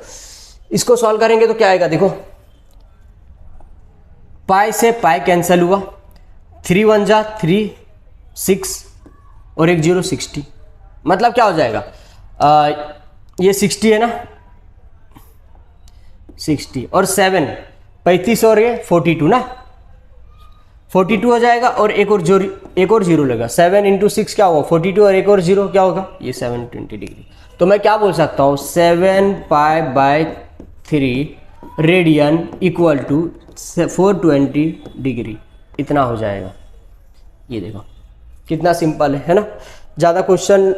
इसको सॉल्व करेंगे तो क्या आएगा, देखो पाई से पाई कैंसिल हुआ, 3 1 जा 3, 6 और 1 0 60, मतलब क्या हो जाएगा, ये 60 है ना, 60 और 7 35 और ये 42 ना, 42 हो जाएगा, और एक और जीरो लगा, 7 इंटू 6 क्या होगा 42, और एक और जीरो क्या होगा, ये 720 डिग्री। तो मैं क्या बोल सकता हूँ, 7 pi by 3 radian equal to 420 degree, इतना हो जाएगा। ये देखो कितना सिंपल है ना। ज़्यादा क्वेश्चन,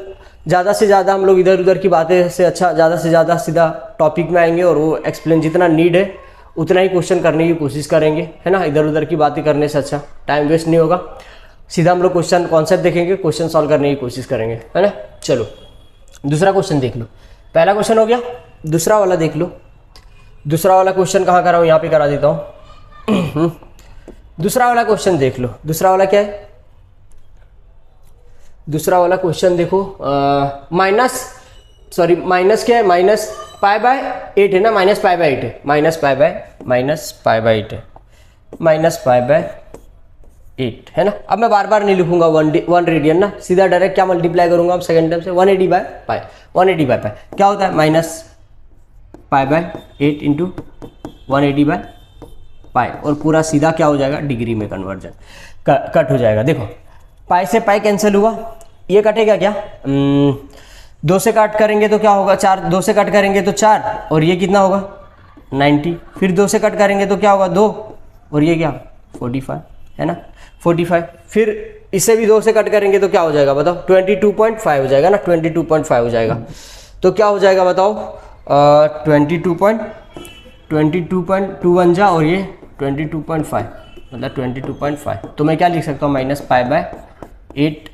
ज़्यादा से ज़्यादा हम लोग इधर उधर की बातें से अच्छा ज़्यादा से ज़्यादा सीधा टॉपिक में आएंगे, और वो एक्सप्लेन जितना नीड है उतना ही क्वेश्चन करने की कोशिश करेंगे, है ना। इधर उधर की बातें करने से अच्छा टाइम वेस्ट नहीं होगा, सीधा हम लोग क्वेश्चन कॉन्सेप्ट देखेंगे, क्वेश्चन सॉल्व करने की कोशिश करेंगे, है ना। चलो दूसरा क्वेश्चन देख लो। पहला क्वेश्चन हो गया, दूसरा वाला देख लो। दूसरा वाला क्वेश्चन कहाँ करा हूँ, यहाँ पे करा देता हूँ। दूसरा वाला क्वेश्चन देख लो। दूसरा वाला क्या है, दूसरा वाला क्वेश्चन देखो, माइनस क्या है, माइनस पाई बाय 8 है ना, माइनस पाई बाय 8 है, माइनस पाई बाय 8 है, माइनस पाई बाय 8 है ना। अब मैं बार बार नहीं लिखूंगा 1 रेडियन ना, सीधा डायरेक्ट क्या मल्टीप्लाई करूंगा अब सेकेंड टर्म से, 180 बाय पाई, 180 बाय पाई क्या होता है, minus pi by 8 into 180 by pi, और पूरा सीधा क्या हो जाएगा, डिग्री में कन्वर्जन कट हो जाएगा। देखो पाई से पाई कैंसिल हुआ, ये कटेगा क्या, 2 से काट करेंगे तो क्या होगा, 4, 2 से कट करेंगे तो 4, और ये कितना होगा 90, फिर 2 से कट करेंगे तो क्या होगा 2, और ये क्या 45 है ना, 45, फिर इससे भी 2 से कट करेंगे तो क्या हो जाएगा बताओ, 22.5 हो जाएगा ना, 22.5 हो जाएगा। तो क्या हो जाएगा बताओ, 22.21 जा और ये 22.5 मतलब 22.5, तो मैं क्या लिख सकता हूँ -π/8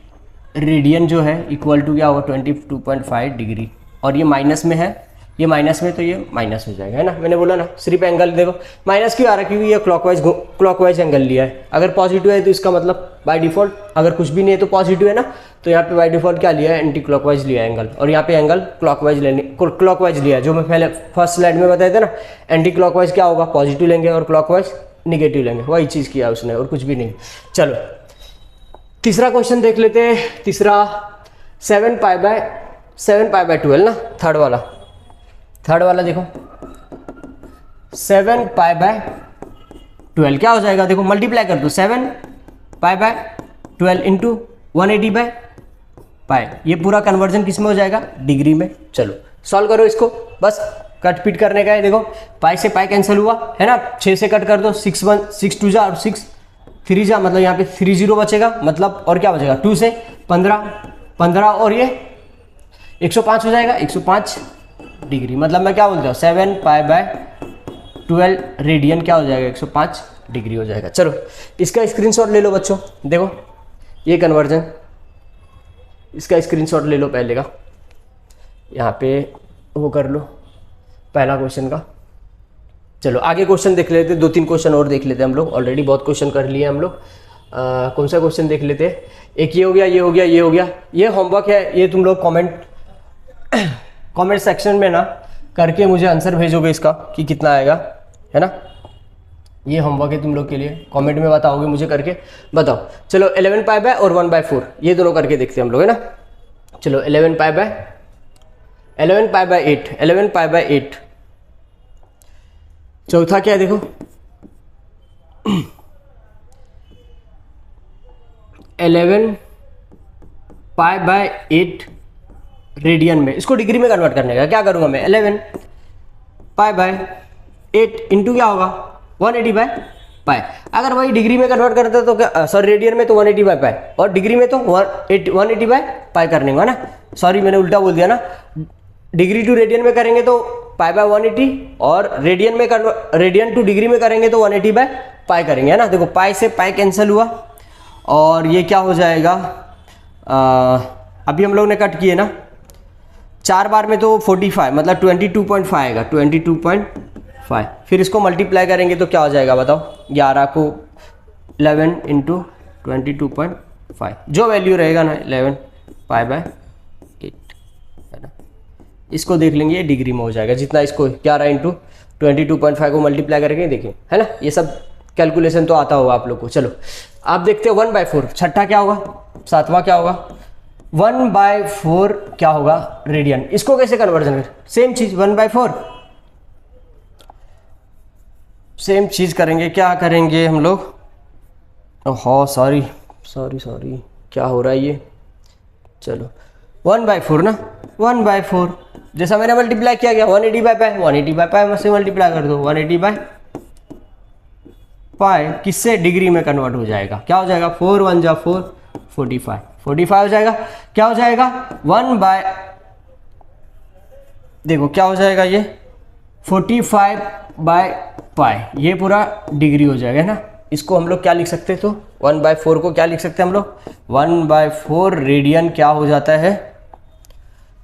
रेडियन जो है इक्वल टू क्या होगा 22.5 डिग्री। और ये माइनस में है, ये माइनस में तो ये माइनस हो जाएगा, है ना। मैंने बोला ना सिर्फ एंगल देखो माइनस क्यों आ रहा है, क्योंकि ये क्लॉकवाइज एंगल लिया है। अगर पॉजिटिव है तो इसका मतलब बाय डिफॉल्ट, अगर कुछ भी नहीं है तो पॉजिटिव है ना, तो यहाँ पे बाय डिफॉल्ट क्या लिया है, एंटी क्लॉकवाइज लिया है एंगल। और यहाँ पे एंगल क्लॉकवाइज लिया है, जो मैं पहले फर्स्ट स्लाइड में बताया था ना, एंटी क्लॉकवाइज क्या होगा, पॉजिटिव लेंगे और क्लॉकवाइज निगेटिव लेंगे, वही चीज़ किया उसने और कुछ भी नहीं। चलो तीसरा क्वेश्चन देख लेते हैं। तीसरा 7π/12 ना, थर्ड वाला देखो 7π/12 क्या हो जाएगा, देखो मल्टीप्लाई कर दो 7π/12 इंटू 180/π। ये पूरा कन्वर्जन किस में हो जाएगा, डिग्री में। चलो सॉल्व करो इसको, बस कट पीट करने का है। देखो पाई से पाई कैंसिल हुआ है ना, 6 से कट कर दो, 6 2 जा और 6 3 जा, मतलब यहाँ पे 3 0 बचेगा, मतलब और क्या बचेगा 2 से 15 और ये 105 हो जाएगा, 105 डिग्री। मतलब मैं क्या बोलता हूँ 7π/12 रेडियन क्या हो जाएगा 105 डिग्री हो जाएगा। चलो इसका स्क्रीनशॉट ले लो बच्चों, देखो ये कन्वर्जन, इसका स्क्रीनशॉट ले लो पहले का, यहाँ पे वो कर लो पहला क्वेश्चन का। चलो आगे क्वेश्चन देख लेते, 2-3 क्वेश्चन और देख लेते हैं हम लोग, ऑलरेडी बहुत क्वेश्चन कर लिए हम लोग। कौन सा क्वेश्चन देख लेते हैं, एक ये हो गया, ये हो गया, ये हो गया। ये होमवर्क है, ये तुम लोग कमेंट सेक्शन में ना करके मुझे आंसर भेजोगे इसका कि कितना आएगा, है ना। ये होमवर्क है तुम लोग के लिए, कमेंट में बताओगे मुझे करके बताओ। चलो 11π/ और 1/4 ये दोनों करके देखते हैं हम लोग, है ना। चलो 11π/8 चौथा क्या है देखो 11π/8 रेडियन में, इसको डिग्री में कन्वर्ट करने का क्या करूंगा मैं, 11π/8 इंटू क्या होगा 180/π। अगर वही डिग्री में कन्वर्ट करते तो क्या, सॉरी रेडियन में तो 180/π और डिग्री में तो 180/π करने का ना। सॉरी मैंने उल्टा बोल दिया ना, डिग्री टू रेडियन में करेंगे तो π/180 और रेडियन टू डिग्री में करेंगे तो 180/π करेंगे, है ना। देखो पाई से पाई कैंसिल हुआ और ये क्या हो जाएगा, अभी हम लोग ने कट किए ना 4 बार में तो 45 मतलब 22.5 आएगा, 22.5। फिर इसको मल्टीप्लाई करेंगे तो क्या हो जाएगा बताओ, 11 को 11 इंटू 22.5, जो वैल्यू रहेगा ना 11π/8, है ना। इसको देख लेंगे, ये डिग्री में हो जाएगा, जितना इसको 11 इंटू 22.5 को मल्टीप्लाई करेंगे, देखिए है ना। ये सब कैलकुलेशन तो आता होगा आप लोग को। चलो आप देखते हैं 1/4, छठा क्या होगा, सातवां क्या होगा, 1/4 क्या होगा रेडियन। इसको कैसे कन्वर्जन कर, सेम चीज 1/4 सेम चीज करेंगे, क्या करेंगे हम लोग, हाँ सॉरी क्या हो रहा है ये, चलो 1/4 ना, 1/4 जैसा मैंने मल्टीप्लाई किया गया 180/π से मल्टीप्लाई कर दो, 180/π किससे, डिग्री में कन्वर्ट हो जाएगा, क्या हो जाएगा 4 1 जा 4 45 हो जाएगा। क्या हो जाएगा देखो क्या हो जाएगा ये 45/π, ये पूरा डिग्री हो जाएगा ना। इसको हम लोग क्या लिख सकते हैं, तो 1/4 को क्या लिख सकते हैं हम लोग, 1/4 रेडियन क्या हो जाता है,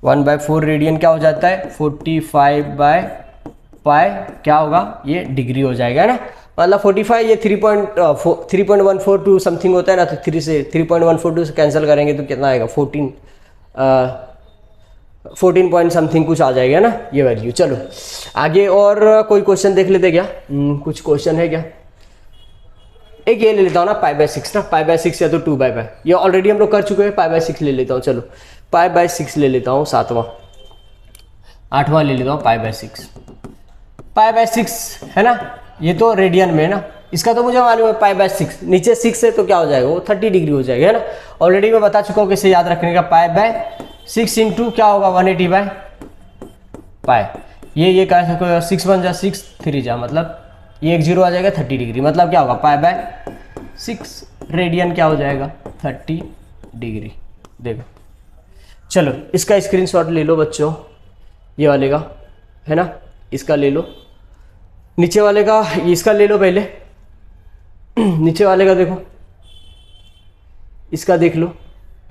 1/4 रेडियन क्या हो जाता है 45/π क्या होगा, ये डिग्री हो जाएगा, है ना। मतलब 45 ये 3.142 समथिंग होता है ना, तो 3 से 3.142 से कैंसिल करेंगे तो कितना आएगा 14 पॉइंट समथिंग कुछ आ जाएगा ना ये वैल्यू। चलो आगे और कोई क्वेश्चन देख लेते क्या, कुछ क्वेश्चन है क्या, एक ये ले लेता हूँ ना π/6 ना, π/6 या तो 2/π, ये ऑलरेडी हम लोग कर चुके हैं, π/6 ले लेता हूँ। चलो π/6 ले लेता हूँ, 8वां ले लेता हूँ π/6 है ना। ये तो रेडियन में है ना, इसका तो मुझे मालूम है π/6, नीचे 6 है तो क्या हो जाएगा वो 30 डिग्री हो जाएगा, है ना। ऑलरेडी मैं बता चुका हूँ कैसे याद रखने का, π/6 इंटू क्या होगा 180/π, ये कह सकते हो 6 1 जा 6 3 जा, मतलब ये एक 0 आ जाएगा 30 डिग्री, मतलब क्या होगा π/6 रेडियन क्या हो जाएगा 30 डिग्री। देखो चलो इसका स्क्रीनशॉट ले लो बच्चों, ये वाले का है ना, इसका ले लो नीचे वाले का इसका ले लो पहले, नीचे वाले का देखो, इसका देख लो।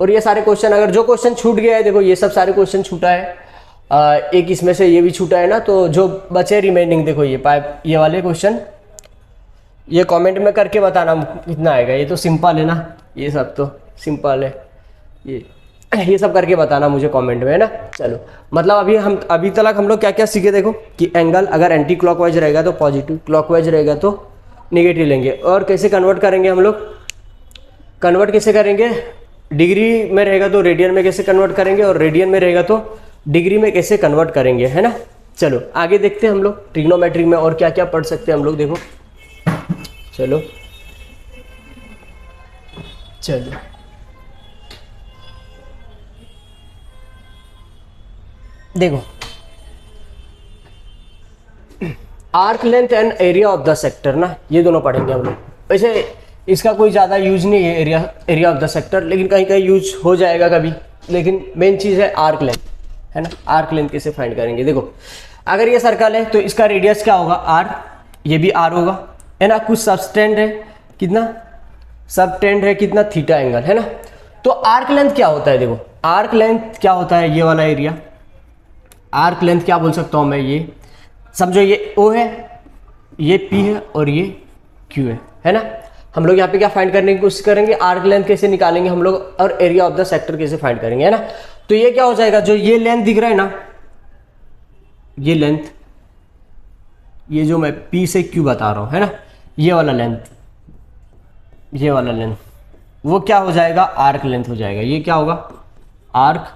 और ये सारे क्वेश्चन, अगर जो क्वेश्चन छूट गया है, देखो ये सब सारे क्वेश्चन छूटा है, एक इसमें से ये भी छूटा है ना, तो जो बचे रिमेनिंग देखो ये पाइप, ये वाले क्वेश्चन, ये कमेंट में करके बताना कितना आएगा। ये तो सिंपल है ना, ये सब तो सिंपल है, ये सब करके बताना मुझे कमेंट में, है ना। चलो, मतलब अभी तक हम लोग क्या क्या सीखे, देखो कि एंगल अगर एंटी क्लॉकवाइज रहेगा तो पॉजिटिव, क्लॉकवाइज रहेगा तो नेगेटिव लेंगे। और कैसे कन्वर्ट करेंगे हम लोग, कन्वर्ट कैसे करेंगे, डिग्री में रहेगा तो रेडियन में कैसे कन्वर्ट करेंगे, और रेडियन में रहेगा तो डिग्री में कैसे कन्वर्ट करेंगे, है ना। चलो आगे देखते हैं हम लोग ट्रिग्नोमेट्री में और क्या क्या पढ़ सकते हैं हम लोग, देखो चलो चलो देखो, arc length and area of the sector ना, ये दोनों पढ़ेंगे हम लोग। वैसे इसका कोई ज़्यादा यूज नहीं है, एरिया ऑफ द सेक्टर, लेकिन कहीं कहीं यूज हो जाएगा कभी। लेकिन मेन चीज़ है आर्क लेंथ, है ना। आर्क लेंथ कैसे फाइंड करेंगे, देखो अगर ये सर्कल है तो इसका रेडियस क्या होगा, आर, ये भी आर होगा, है ना। कुछ सबटेंड है, कितना सबटेंड है, कितना थीटा एंगल, है ना। तो आर्क लेंथ क्या होता है, देखो आर्क लेंथ क्या होता है, ये वाला एरिया। आर्क लेंथ क्या बोल सकता हूँ मैं, ये समझो ये O है, ये P है और ये Q है ना। हम लोग यहाँ पे क्या फाइंड करने की कोशिश करेंगे, आर्क लेंथ कैसे निकालेंगे हम लोग, और एरिया ऑफ द सेक्टर कैसे फाइंड करेंगे, है ना। तो ये क्या हो जाएगा, जो ये लेंथ दिख रहा है ना, ये लेंथ, ये जो मैं P से Q बता रहा हूँ, है ना, ये वाला लेंथ, ये वाला लेंथ, वो क्या हो जाएगा, आर्क लेंथ हो जाएगा। ये क्या होगा, आर्क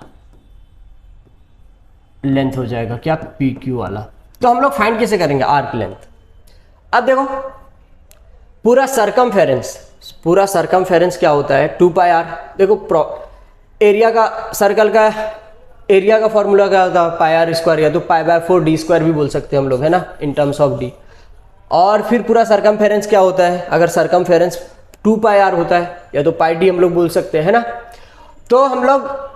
लेंथ हो जाएगा, क्या, PQ वाला। तो हम लोग फाइंड कैसे करेंगे आर्क लेंथ। अब देखो पूरा सरकमफेरेंस क्या होता है, 2πr। देखो एरिया का, सर्कल का एरिया का फॉर्मूला क्या होता है, πr², या तो π/4d² भी बोल सकते हैं हम लोग, है ना, इन टर्म्स ऑफ d। और फिर पूरा सरकमफेरेंस क्या होता है, अगर सरकमफेरेंस 2πr होता है, या तो πd हम लोग बोल सकते हैं, है ना। तो हम लोग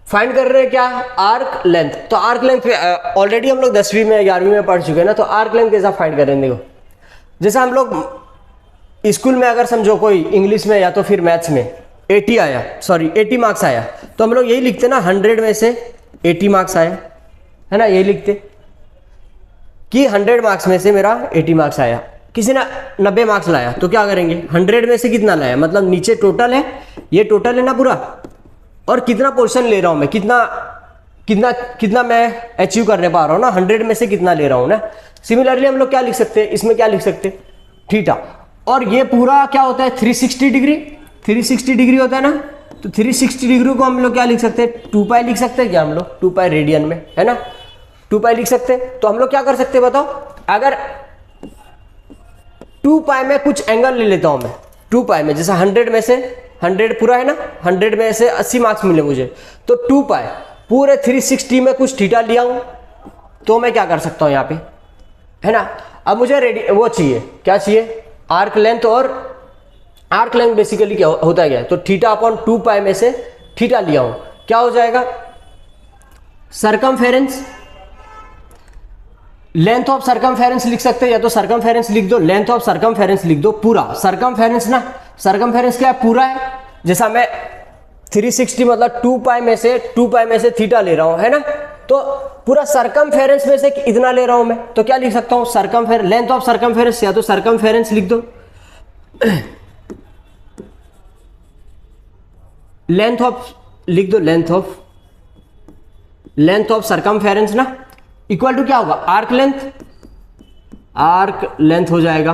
फाइंड कर रहे हैं क्या, आर्क लेंथ। तो आर्क लेंथ ऑलरेडी हम लोग 10वीं में 11वीं में पढ़ चुके हैं ना। तो आर्क लेंथ कैसा फाइंड करेंगे, देखो जैसा हम लोग स्कूल में अगर समझो कोई इंग्लिश में या तो फिर मैथ्स में 80 मार्क्स आया, तो हम लोग यही लिखते ना, 100 में से 80 मार्क्स आया, है ना, यही लिखते कि 100 मार्क्स में से मेरा 80 मार्क्स आया। किसी ने 90 मार्क्स लाया तो क्या करेंगे, 100 में से कितना लाया, मतलब नीचे टोटल है, ये टोटल है ना पूरा, और कितना पोर्शन ले रहा हूं मैं, कितना मैं अचीव करने पा रहा हूं ना, 100 में से कितना ले रहा हूं ना। सिमिलरली हम लोग क्या लिख सकते हैं, इसमें क्या लिख सकते हैं, थीटा। और ये पूरा क्या होता है, 360 डिग्री होता है ना। तो 360 डिग्री को हम लोग क्या लिख सकते हैं, 2π लिख सकते हैं क्या हम लोग, 2π रेडियन में, है ना, 2π लिख सकते हैं। तो हम लोग क्या कर सकते हैं बताओ, अगर 2π में कुछ एंगल ले लेता हूं मैं, 2π में जैसा 100 में से 100 पूरा है ना, 100 में से 80 मार्क्स मिले मुझे, तो 2π पूरे 360 में कुछ थीटा लिया हूं, तो मैं क्या कर सकता हूं यहाँ पे, है ना। अब मुझे वो चाहिए, क्या चाहिए, आर्क लेंथ। और आर्क लेंथ बेसिकली क्या होता है, क्या, तो θ/2π में से थीटा लिया हूं, क्या हो जाएगा, सरकमफेरेंस, लेंथ ऑफ सरकमफेरेंस लिख सकते हैं, या तो सरकमफेरेंस लिख दो, लेंथ ऑफ सरकमफेरेंस लिख दो, पूरा सरकमफेरेंस ना, सरकमफेरेंस क्या है, पूरा है। जैसा मैं 360 मतलब 2π में से थीटा ले रहा हूं, है ना, तो पूरा सरकमफेरेंस में से इतना ले रहा हूं मैं, तो क्या लिख सकता हूं, सरकमफेरेंस, लेंथ ऑफ सरकमफेरेंस, या तो सरकमफेरेंस लिख दो, लेंथ ऑफ लिख दो, लेंथ ऑफ सरकमफेरेंस ना, इक्वल टू क्या होगा, आर्क लेंथ हो जाएगा।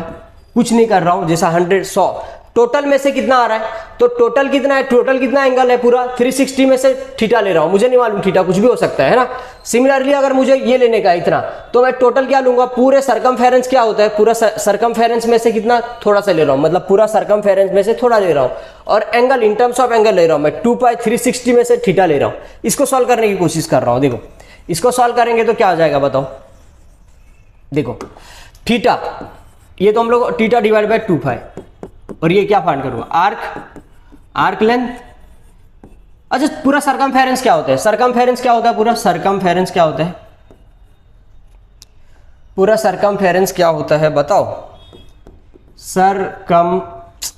कुछ नहीं कर रहा हूं, जैसा 100 टोटल में से कितना आ रहा है, तो टोटल कितना है, टोटल कितना एंगल है, पूरा 360 में से थीटा ले रहा हूं, मुझे नहीं मालूम थीटा, कुछ भी हो सकता है ना। सिमिलरली अगर मुझे ये लेने का इतना, तो मैं टोटल क्या लूंगा, पूरे सरकमफेरेंस क्या होता है, पूरा सरकमफेरेंस में से कितना, थोड़ा सा ले रहा हूं, मतलब पूरा सरकमफेरेंस में से थोड़ा ले रहा हूं, और angle in terms of angle ले रहा हूं मैं, 2π 360 में से थीटा ले रहा हूं। इसको सॉल्व करने की कोशिश कर रहा हूं, देखो इसको सॉल्व करेंगे तो क्या आ जाएगा बताओ, देखो थीटा, ये तो हम लोग θ/2π, और ये क्या फाइंड करूंगा, आर्क लेंथ। अच्छा पूरा सरकमफेरेंस क्या होता है, सरकमफेरेंस क्या होता है, पूरा सरकमफेरेंस क्या होता है, पूरा सरकमफेरेंस क्या होता है बताओ।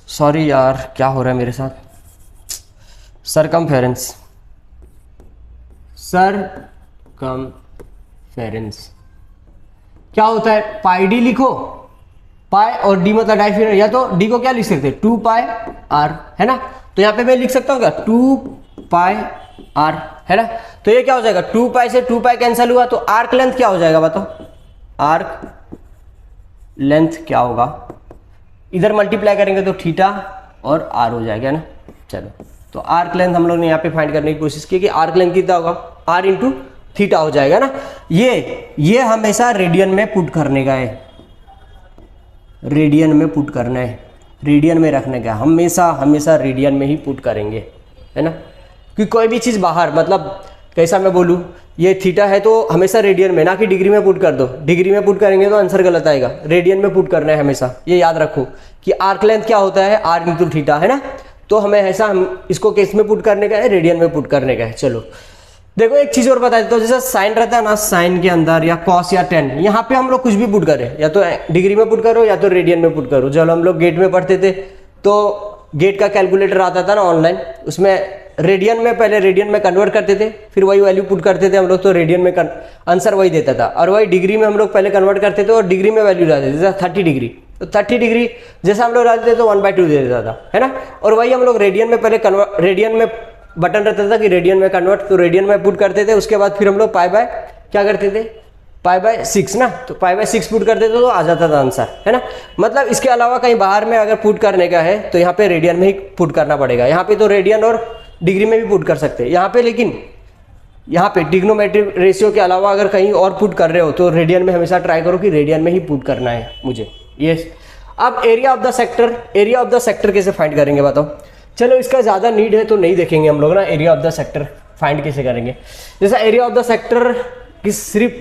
सॉरी यार क्या हो रहा है मेरे साथ, सरकमफेरेंस क्या होता है, पाई डी लिखो, पाई और डी मतलब डाइफिनर, या तो डी को क्या लिख सकते हैं 2 पाई आर, है ना। तो यहाँ पे मैं लिख सकता हूँ क्या 2 पाई आर, है ना। तो ये क्या हो जाएगा 2 पाई से 2 पाई कैंसिल हुआ, तो आर्क लेंथ क्या हो जाएगा बताओ, आर्क लेंथ क्या होगा, इधर मल्टीप्लाई करेंगे तो थीटा और आर हो जाएगा ना। चलो तो आर्क लेंथ हम लोग ने यहाँ पे फाइंड करने की कोशिश की कि आर्क लेंथ कितना होगा, आर इंटू थीटा हो जाएगा ना। ये हमेशा रेडियन में पुट करने का है, रेडियन में पुट करना है, रेडियन में रखने का, हमेशा रेडियन में ही पुट करेंगे, है ना। क्योंकि कोई भी चीज़ बाहर मतलब कैसा मैं बोलूँ, ये थीटा है तो हमेशा रेडियन में, ना कि डिग्री में पुट कर दो, डिग्री में पुट करेंगे तो आंसर गलत आएगा, रेडियन में पुट करना है हमेशा। ये याद रखो कि आर्क लेंथ क्या होता है, आर इंटू थीटा, है ना। तो हमें ऐसा हम इसको किस में पुट करने का है, रेडियन में पुट करने का है। चलो देखो एक चीज़ और बता देता हूँ, जैसा साइन रहता है ना, साइन के अंदर या कॉस या टेन, यहाँ पे हम लोग कुछ भी पुट करें, या तो डिग्री में पुट करो या तो रेडियन में पुट करो। जब हम लोग गेट में पढ़ते थे तो गेट का कैलकुलेटर आता था ना ऑनलाइन, उसमें रेडियन में पहले रेडियन में कन्वर्ट करते थे, फिर वही वैल्यू पुट करते थे हम लोग, तो रेडियन में आंसर वही देता था। और वही डिग्री में हम लोग पहले कन्वर्ट करते थे और डिग्री में वैल्यू डालते थे, जैसा 30 डिग्री, तो 30 डिग्री जैसा हम लोग डालते थे तो 1/2 दे देता था, है ना। और वही हम लोग रेडियन में पहले रेडियन में बटन रहता था कि रेडियन में कन्वर्ट, तो रेडियन में पुट करते थे। उसके बाद फिर हम लोग पाई बाय क्या करते थे, पाई बाय 6 ना, तो पाई बाय 6 पुट करते थे तो आ जाता था आंसर, है ना। मतलब इसके अलावा कहीं बाहर में अगर पुट करने का है तो यहाँ पे रेडियन में ही पुट करना पड़ेगा। यहाँ पे तो रेडियन और डिग्री में भी पुट कर सकते हैं यहाँ पे, लेकिन यहाँ पे ट्रिग्नोमेट्रिक रेशियो के अलावा अगर कहीं और पुट कर रहे हो तो रेडियन में हमेशा ट्राई करो कि रेडियन में ही पुट करना है मुझे। यस, अब एरिया ऑफ द सेक्टर कैसे फाइंड करेंगे बताओ। चलो इसका ज़्यादा नीड है तो नहीं देखेंगे हम लोग ना, area of the sector find कैसे करेंगे। जैसा एरिया ऑफ द सेक्टर की सिर्फ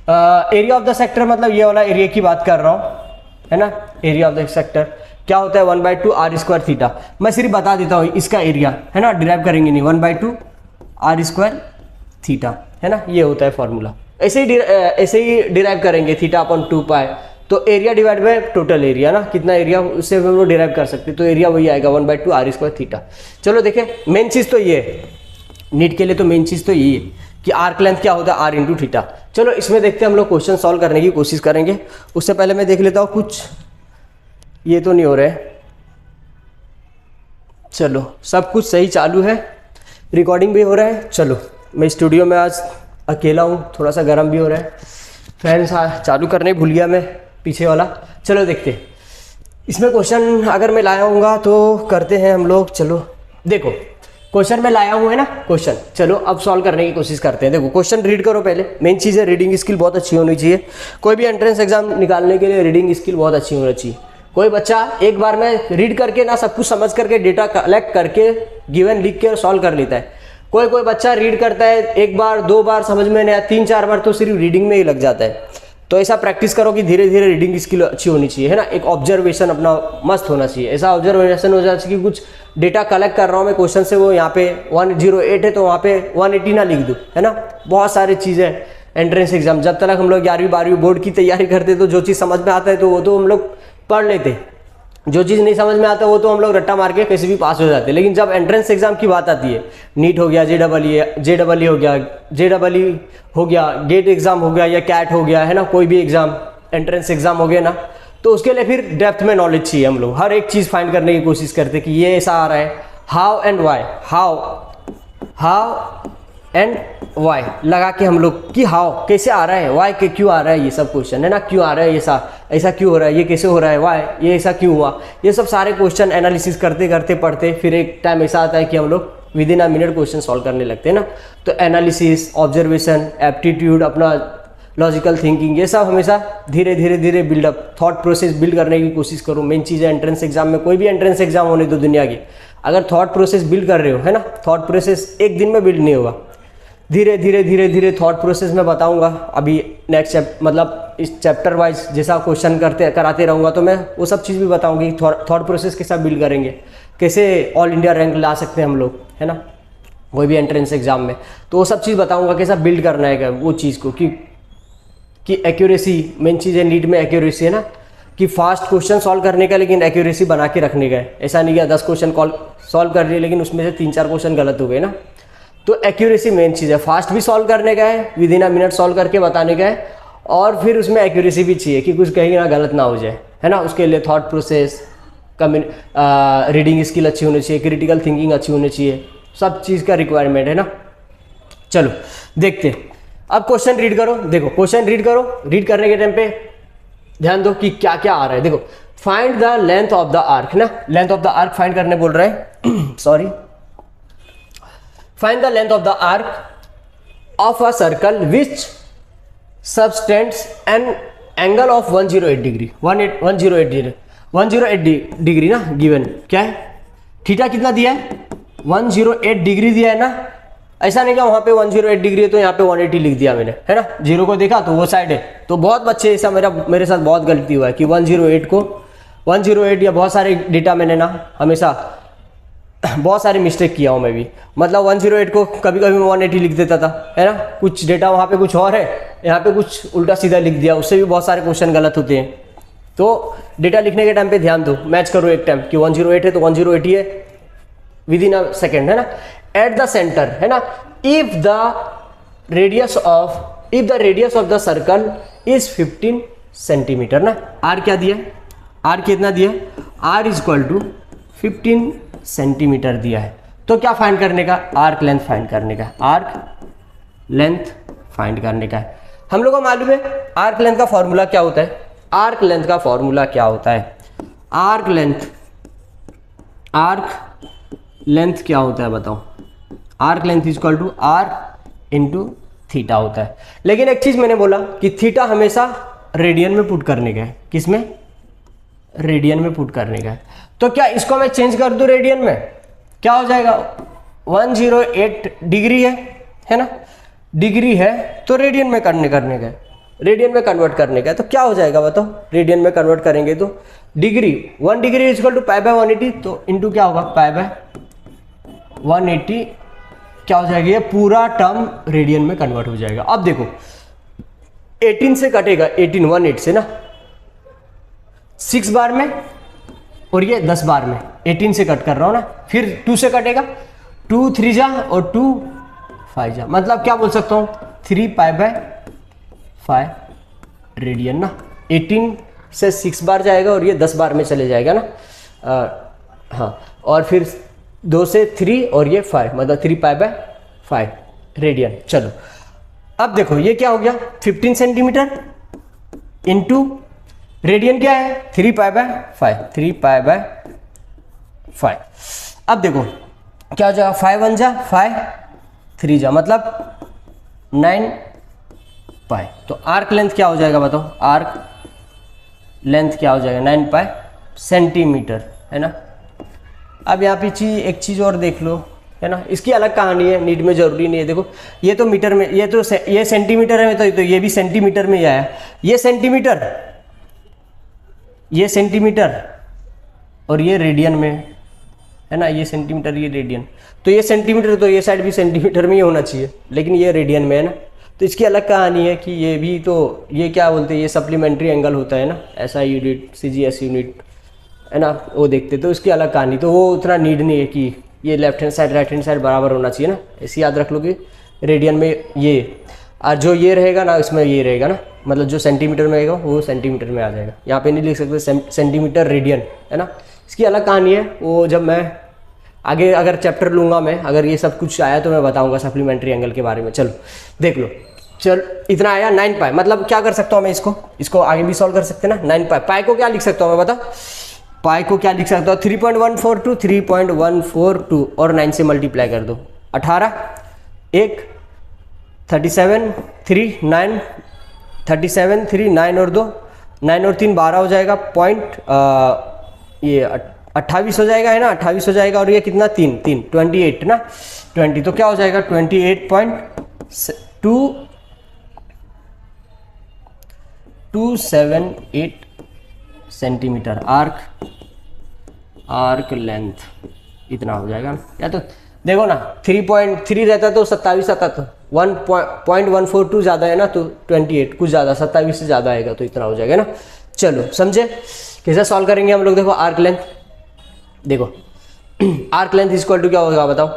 एरिया ऑफ द सेक्टर मतलब ये वाला एरिया की बात कर रहा हूँ, है ना। एरिया ऑफ द सेक्टर क्या होता है 1/2 आर स्क्वायर थीटा। मैं सिर्फ बता देता हूँ इसका एरिया, है ना, डिराइव करेंगे नहीं, 1/2 आर स्क्वायर थीटा, है ना, ये होता है फॉर्मूला। ऐसे ही डिराइव करेंगे थीटा अपॉन 2 पाई, तो area divide by total area ना, कितना एरिया उससे हम लोग डिराइव कर सकते हैं, तो एरिया वही आएगा 1/2 आर स्क्वायर थीटा। चलो देखें, मेन चीज़ तो ये है नीट के लिए, तो मेन चीज़ तो यही है कि आर्क लेंथ क्या होता है, आर इंटू थीटा। चलो इसमें देखते हैं, हम लोग क्वेश्चन सॉल्व करने की कोशिश करेंगे। उससे पहले मैं देख लेता हूँ कुछ, ये तो नहीं हो रहा है। चलो सब कुछ सही चालू है, रिकॉर्डिंग भी हो रहा है। चलो मैं स्टूडियो में आज अकेला हूँ, थोड़ा सा गर्म भी हो रहा है, फैन चालू करने भूल गया मैं पीछे वाला। चलो देखते हैं इसमें क्वेश्चन अगर मैं लाया हूँगा तो करते हैं हम लोग। चलो देखो क्वेश्चन मैं लाया हूँ, है ना क्वेश्चन। चलो अब सॉल्व करने की कोशिश करते हैं। देखो क्वेश्चन रीड करो पहले, मेन चीज़ है रीडिंग स्किल बहुत अच्छी होनी चाहिए। कोई भी एंट्रेंस एग्जाम निकालने के लिए रीडिंग स्किल बहुत अच्छी होनी चाहिए। कोई बच्चा एक बार में रीड करके ना सब कुछ समझ करके डेटा कलेक्ट करके गिवन लिख के सॉल्व कर लेता है। कोई बच्चा रीड करता है एक बार 2 बार समझ में नहीं आया, 3-4 बार तो सिर्फ रीडिंग में ही लग जाता है। तो ऐसा प्रैक्टिस करो कि धीरे धीरे रीडिंग स्किल अच्छी होनी चाहिए, है ना। एक ऑब्जर्वेशन अपना मस्त होना चाहिए, ऐसा ऑब्जर्वेशन हो जाए कि कुछ डेटा कलेक्ट कर रहा हूँ मैं क्वेश्चन से, वो यहाँ पे 108 है तो वहाँ पे 180 ना लिख दूँ, है ना। बहुत सारी चीज़ें एंट्रेंस एग्जाम, जब तक हम लोग 11वीं 12वीं बोर्ड की तैयारी करते तो जो चीज़ समझ में आता है तो वो तो हम लोग पढ़ लेते, जो चीज़ नहीं समझ में आता वो तो हम लोग रट्टा मार के कैसे भी पास हो जाते। लेकिन जब एंट्रेंस एग्जाम की बात आती है, नीट हो गया, JEE हो गया, गेट एग्जाम हो गया या कैट हो गया, है ना, कोई भी एग्जाम एंट्रेंस एग्जाम हो गया ना, तो उसके लिए फिर डेप्थ में नॉलेज चाहिए। हम लोग हर एक चीज़ फाइंड करने की कोशिश करते कि ये ऐसा आ रहा है, हाउ एंड वाई लगा के हम लोग कि हाउ कैसे आ रहा है, वाई के क्यों आ रहा है, ये सब क्वेश्चन है ना, क्यों आ रहा है, ऐसा क्यों हो रहा है, ये कैसे हो रहा है, वाई ये ऐसा क्यों हुआ, ये सब सारे क्वेश्चन एनालिसिस करते करते पढ़ते फिर एक टाइम ऐसा आता है कि हम लोग within a minute question solve करने लगते हैं ना। तो एनालिसिस, ऑब्जर्वेशन, एप्टीट्यूड, अपना लॉजिकल थिंकिंग, ये सब हमेशा धीरे धीरे बिल्डअप, थॉट प्रोसेस बिल्ड करने की कोशिश करो। मेन चीज़ है एंट्रेंस एग्जाम में, कोई भी एंट्रेंस एग्जाम होने दो दुनिया की, अगर थॉट प्रोसेस बिल्ड कर रहे हो, है ना, थॉट प्रोसेस एक दिन में बिल्ड नहीं होगा, धीरे धीरे थॉट प्रोसेस में बताऊंगा। अभी नेक्स्ट मतलब इस चैप्टर वाइज जैसा क्वेश्चन कराते रहूँगा तो मैं वो सब चीज़ भी बताऊंगी, थॉट प्रोसेस कैसा बिल्ड करेंगे, कैसे ऑल इंडिया रैंक ला सकते हैं हम लोग, है ना, कोई भी एंट्रेंस एग्जाम में, तो वो सब चीज़ बताऊंगा कैसा बिल्ड करना है वो चीज़ को, कि कि एक्यूरेसी मेन चीज़ है नीट में, एक्यूरेसी है ना, कि फास्ट क्वेश्चन सॉल्व करने का लेकिन एक्यूरेसी बना के रखने का है। ऐसा नहीं कि 10 क्वेश्चन सॉल्व कर लिए लेकिन उसमें से 3-4 क्वेश्चन गलत हो गए ना। तो एक्यूरेसी मेन चीज़ है, फास्ट भी सॉल्व करने का है, with in a minute solve करके बताने का है, और फिर उसमें एक्यूरेसी भी चाहिए कि कुछ कहीं ना गलत ना हो जाए, है ना। उसके लिए थॉट प्रोसेस, रीडिंग स्किल अच्छी होनी चाहिए, क्रिटिकल थिंकिंग अच्छी होनी चाहिए, सब चीज़ का रिक्वायरमेंट है ना। चलो देखते हैं, अब क्वेश्चन रीड करो। देखो क्वेश्चन रीड करो, रीड करने के टाइम पे ध्यान दो कि क्या क्या आ रहा है। देखो find the length of the arc ना, length of the arc find करने बोल रहे हैं sorry, find the length of the arc of a circle which subtends an angle of 108 degree, 108 degree ना, गिवन क्या है, थीटा कितना दिया है, 108 डिग्री दिया है ना। ऐसा नहीं कि वहाँ पे 108 डिग्री है तो यहाँ पे 180 लिख दिया मैंने, है ना, जीरो को देखा तो वो साइड है। तो बहुत बच्चे ऐसा मेरे साथ बहुत गलती हुआ है कि 108 को 108 या बहुत सारे डेटा मैंने ना हमेशा बहुत सारे मिस्टेक किया हूँ मैं भी, मतलब 108 को कभी कभी मैं 180 लिख देता था, है ना, कुछ डेटा वहाँ पे कुछ और है, यहाँ पे कुछ उल्टा सीधा लिख दिया, उससे भी बहुत सारे क्वेश्चन गलत होते हैं। तो डेटा लिखने के टाइम पे ध्यान दो, मैच करो एक टाइम कि 108 है तो 108 ही है विद इन अ सेकेंड, है ना। एट द सेंटर, है ना, if the radius of the circle is 15 centimetre ना। आर क्या दिया है, आर कितना दिया है, R is equal to 15 centimetre दिया है। तो क्या फाइंड करने का, आर्क लेंथ फाइंड करने का, आर्क लेंथ फाइंड करने का है। हम लोग को मालूम है आर्क लेंथ का फॉर्मूला क्या होता है, आर्क लेंथ का फॉर्मूला क्या होता है, आर्क लेंथ क्या होता है बताओ, arc length is equal to are into theta होता है। लेकिन एक चीज मैंने बोला कि थीटा हमेशा रेडियन में पुट करने का है, किसमें, रेडियन में पुट करने का है। तो क्या इसको मैं चेंज कर दूं रेडियन में, क्या हो जाएगा, 108 डिग्री है ना, डिग्री है तो रेडियन में करने का है, रेडियन में कन्वर्ट करने का है। तो क्या हो जाएगा बताओ, रेडियन में कन्वर्ट करेंगे तो degree 1 degree is equal to pi by 180, तो इंटू क्या होगा पाई बाय 180, क्या हो जाएगा, ये पूरा टर्म रेडियन में कन्वर्ट हो जाएगा। अब देखो 18 से कटेगा, 18 से ना 6 बार में, और ये 10 बार में, 18 से कट कर रहा हूं ना, फिर 2 से कटेगा, 2 3 जा और 2 5 जा, मतलब क्या बोल सकता हूं 3 पाई बाय 5 रेडियन ना। 18 से 6 बार जाएगा और ये 10 बार में चले जाएगा ना, हाँ, और फिर 2 से 3 और ये 5, मतलब 3 पाई बाय 5 रेडियन। चलो अब देखो ये क्या हो गया, 15 सेंटीमीटर इंटू रेडियन क्या है 3 पाई बाय 5, 3 पाई बाय 5। अब देखो क्या हो जाएगा, 5 1 जा 5, 3 जा, मतलब 9 पाई। तो आर्क लेंथ क्या हो जाएगा बताओ, आर्क लेंथ क्या हो जाएगा 9 पाई सेंटीमीटर, है ना। अब यहाँ पे एक चीज़ और देख लो, है ना, इसकी अलग कहानी है, नीट में जरूरी नहीं है। देखो ये तो मीटर में, ये सेंटीमीटर है, तो ये भी सेंटीमीटर में ही आया, ये सेंटीमीटर और ये रेडियन में, है ना, ये सेंटीमीटर ये रेडियन, तो ये सेंटीमीटर, तो ये साइड भी सेंटीमीटर में ही होना चाहिए, लेकिन ये रेडियन में है ना। तो इसकी अलग कहानी है कि ये भी, तो ये क्या बोलते हैं, ये सप्लीमेंट्री एंगल होता है ना, SI यूनिट CGS यूनिट, है ना, वो देखते, तो इसकी अलग कहानी, तो वो उतना नीड नहीं है कि ये left hand side right hand side बराबर होना चाहिए ना, ऐसे याद रख लो कि रेडियन में ये, और जो ये रहेगा ना इसमें ये रहेगा ना, मतलब जो सेंटीमीटर में रहेगा वो सेंटीमीटर में आ जाएगा, यहाँ पे नहीं लिख सकते सेंटीमीटर रेडियन, है ना। इसकी अलग कहानी है, वो जब मैं आगे अगर चैप्टर लूँगा मैं, अगर ये सब कुछ आया तो मैं बताऊँगा सप्लीमेंट्री एंगल के बारे में। चलो देख लो, चल इतना आया 9 पाई, मतलब क्या कर सकता हूँ मैं, इसको आगे भी सॉल्व कर सकते हैं ना। 9 पाई, पाई को क्या लिख सकता हूँ मैं बता, पाई को क्या लिख सकता हूँ 3.142 और 9 से मल्टीप्लाई कर दो, 18 1 37 3 9 37 3 9 और 2 9 और 3 12 हो जाएगा, पॉइंट ये 28 हो जाएगा, है ना, 28 हो जाएगा, और ये कितना 3 3 28 ना 20, तो क्या हो जाएगा 28.278 सेंटीमीटर आर्क लेंथ इतना हो जाएगा। या तो देखो ना 3.3 रहता तो 27 आता, तो 1.142 ज़्यादा है ना, तो 28 कुछ ज़्यादा 27 से ज़्यादा आएगा तो इतना हो जाएगा ना। चलो समझे कैसे सॉल्व करेंगे हम लोग। देखो आर्क लेंथ, देखो आर्क लेंथ इक्वल टू क्या होगा बताओ।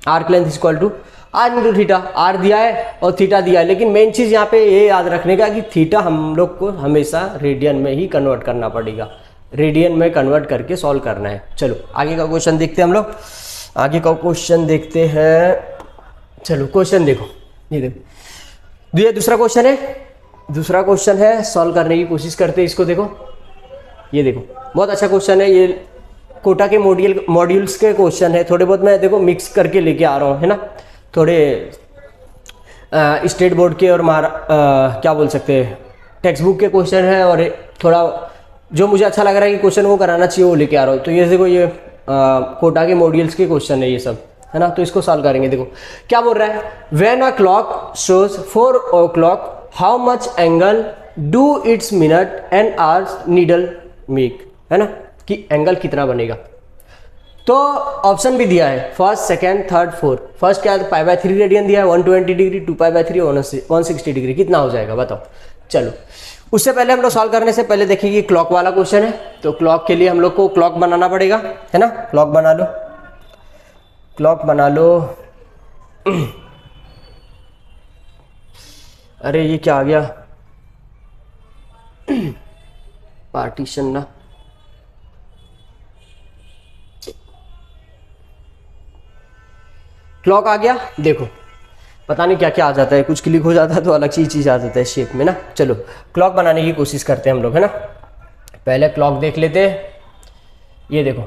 Arc length equal to are into theta. R दिया है और थीटा दिया है, लेकिन मेन चीज़ यहाँ पे ये याद रखने का कि थीटा हम लोग को हमेशा रेडियन में ही कन्वर्ट करना पड़ेगा, रेडियन में कन्वर्ट करके सॉल्व करना है। चलो आगे का क्वेश्चन देखते हैं हम लोग, आगे का क्वेश्चन देखते हैं। चलो क्वेश्चन देखो, ये देखो ये दूसरा क्वेश्चन है, दूसरा क्वेश्चन है, सॉल्व करने की कोशिश करते हैं इसको। देखो ये देखो बहुत अच्छा क्वेश्चन है, ये कोटा के मॉड्यूल्स के क्वेश्चन है। थोड़े बहुत मैं देखो मिक्स करके लेके आ रहा हूँ है ना, थोड़े स्टेट बोर्ड के और क्या बोल सकते हैं टेक्स्ट बुक के क्वेश्चन है, और थोड़ा जो मुझे अच्छा लग रहा है कि क्वेश्चन वो कराना चाहिए वो लेके आ रहा हूँ। तो ये देखो ये कोटा के मॉड्यूल्स के क्वेश्चन है ये सब है ना, तो इसको सॉल्व करेंगे। देखो क्या बोल रहा है, when a clock shows 4 o'clock how much angle do it's minute and hours needle make, है ना, कि एंगल कितना बनेगा। तो ऑप्शन भी दिया है first second third fourth. First क्या है, π/3 रेडियन दिया है, 120 डिग्री, 2π/3 160 डिग्री, कितना हो जाएगा बताओ। चलो उससे पहले हम लोग सॉल्व करने से पहले देखिए क्लॉक वाला क्वेश्चन है, तो क्लॉक के लिए हम लोग को क्लॉक बनाना पड़ेगा है ना। क्लॉक बना लो, क्लॉक बना लो। अरे ये क्या आ गया, पार्टीशन ना, क्लॉक आ गया। देखो पता नहीं क्या क्या आ जाता है, कुछ क्लिक हो जाता है तो अलग चीज़ आ जाता है शेप में ना। चलो क्लॉक बनाने की कोशिश करते हैं हम लोग है ना। पहले क्लॉक देख लेते हैं, ये देखो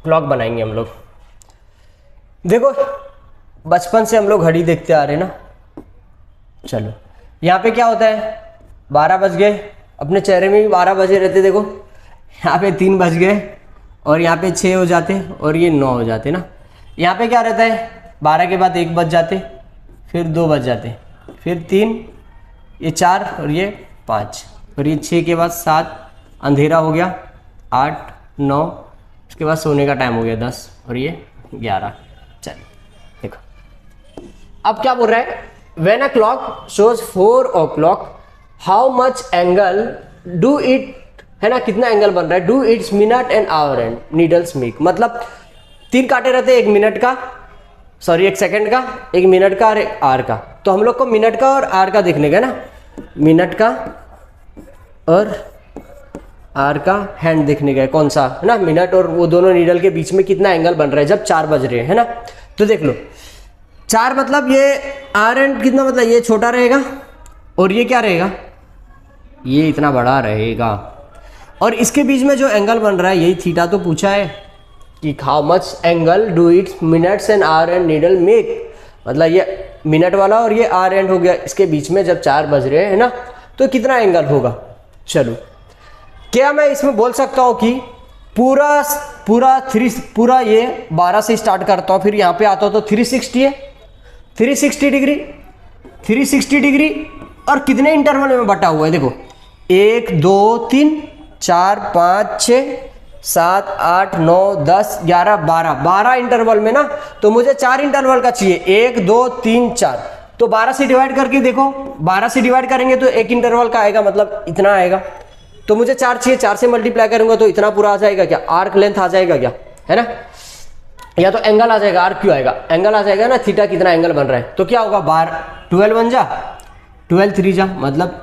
क्लॉक बनाएंगे हम लोग। देखो बचपन से हम लोग घड़ी देखते आ रहे हैं ना। चलो यहाँ पे क्या होता है, 12 बज गए, अपने चेहरे में भी 12 बजे रहते। देखो यहाँ पे 3 बज गए और यहाँ पे 6 हो जाते और ये 9 हो जाते ना। यहाँ पे क्या रहता है, 12 के बाद 1 बज जाते, फिर 2 बज जाते, फिर 3, ये 4 और ये 5, और ये 6 के बाद 7, अंधेरा हो गया, 8 9, उसके बाद सोने का टाइम हो गया 10 और ये 11। चलिए देखो अब क्या बोल रहा है, when a clock shows 4 o'clock how much angle do it, है ना, कितना एंगल बन रहा है, do it's minute and our and needles make. मतलब 3 कांटे रहते हैं, 1 मिनट का, सॉरी 1 सेकंड का, 1 मिनट का और 1 आवर का। तो हम लोग को मिनट का और आवर का देखने का ना, मिनट का और आवर का हैंड देखने का है, कौन सा है ना, मिनट और वो दोनों नीडल के बीच में कितना एंगल बन रहा है जब 4 बज रहे हैं है ना। तो देख लो 4 मतलब ये आवर एंड कितना, मतलब ये छोटा रहेगा और ये क्या रहेगा, ये इतना बड़ा रहेगा, और इसके बीच में जो एंगल बन रहा है यही थीटा तो पूछा है कि how much angle do it's minutes and our and needle make. मतलब ये मिनट वाला और ये आवर एंड हो गया, इसके बीच में जब 4 बज रहे हैं ना तो कितना एंगल होगा। चलो क्या मैं इसमें बोल सकता हूँ कि पूरा ये 12 से स्टार्ट करता हूँ, फिर यहाँ पे आता हूँ तो 360 है, 360 डिग्री, 360 डिग्री, और कितने इंटरवल में बटा हुआ है देखो, 1 2 3 4 5 6 7 8 9 10 11 12 इंटरवल में ना। तो मुझे 4 इंटरवल का चाहिए, 1 2 3 4, तो 12 से डिवाइड करके देखो, 12 से डिवाइड करेंगे तो 1 इंटरवल का आएगा, मतलब इतना आएगा। तो मुझे 4 चाहिए, 4 से मल्टीप्लाई करूंगा तो इतना पूरा आ जाएगा क्या, आर्क लेंथ आ जाएगा क्या, है ना, या तो एंगल आ जाएगा, आर्क क्यों आएगा, एंगल आ जाएगा ना, थीटा कितना एंगल बन रहा है। तो क्या होगा, 12 बन जा, 12 3 जा, मतलब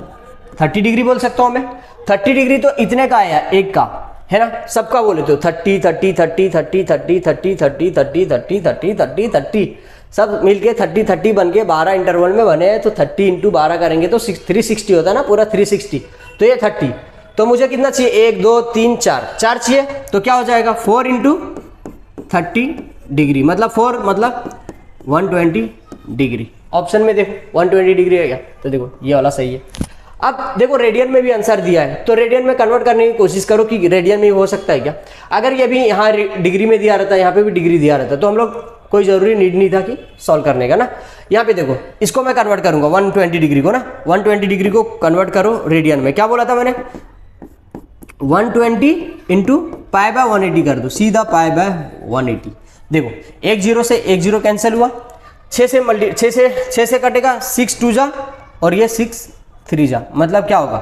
30 डिग्री बोल सकता हूँ मैं। 30 डिग्री तो इतने का आया, एक का है ना, सबका बोले तो 30 30 30 30 30 30 30 30 30 30 30 30 सब मिलके 30 30 बन के 12 इंटरवल में बने हैं। तो 30 इंटू 12 करेंगे तो 360 होता है ना, पूरा 360, तो ये 30। तो मुझे कितना चाहिए, 1 2 3 4 चाहिए, तो क्या हो जाएगा 4 इंटू 30 डिग्री, मतलब 4 मतलब 120 डिग्री। ऑप्शन में देखो 120 डिग्री है क्या, तो देखो ये वाला सही है। अब देखो रेडियन में भी आंसर दिया है, तो रेडियन में कन्वर्ट करने की कोशिश करो कि रेडियन में हो सकता है क्या। अगर ये भी यहाँ डिग्री में दिया रहता है, यहाँ पे भी डिग्री दिया रहता है, तो हम लोग कोई जरूरी नीड नहीं था कि सॉल्व करने का ना। यहाँ पे देखो इसको मैं कन्वर्ट करूंगा 120 डिग्री को ना, 120 डिग्री को कन्वर्ट करो रेडियन में। क्या बोला था मैंने, 120 इंटू π/180 कर दो, सीधा π/180। देखो 1 0 से 1 0 कैंसिल हुआ, छः से कटेगा 6 2 जा और ये 6 3 जा, मतलब क्या होगा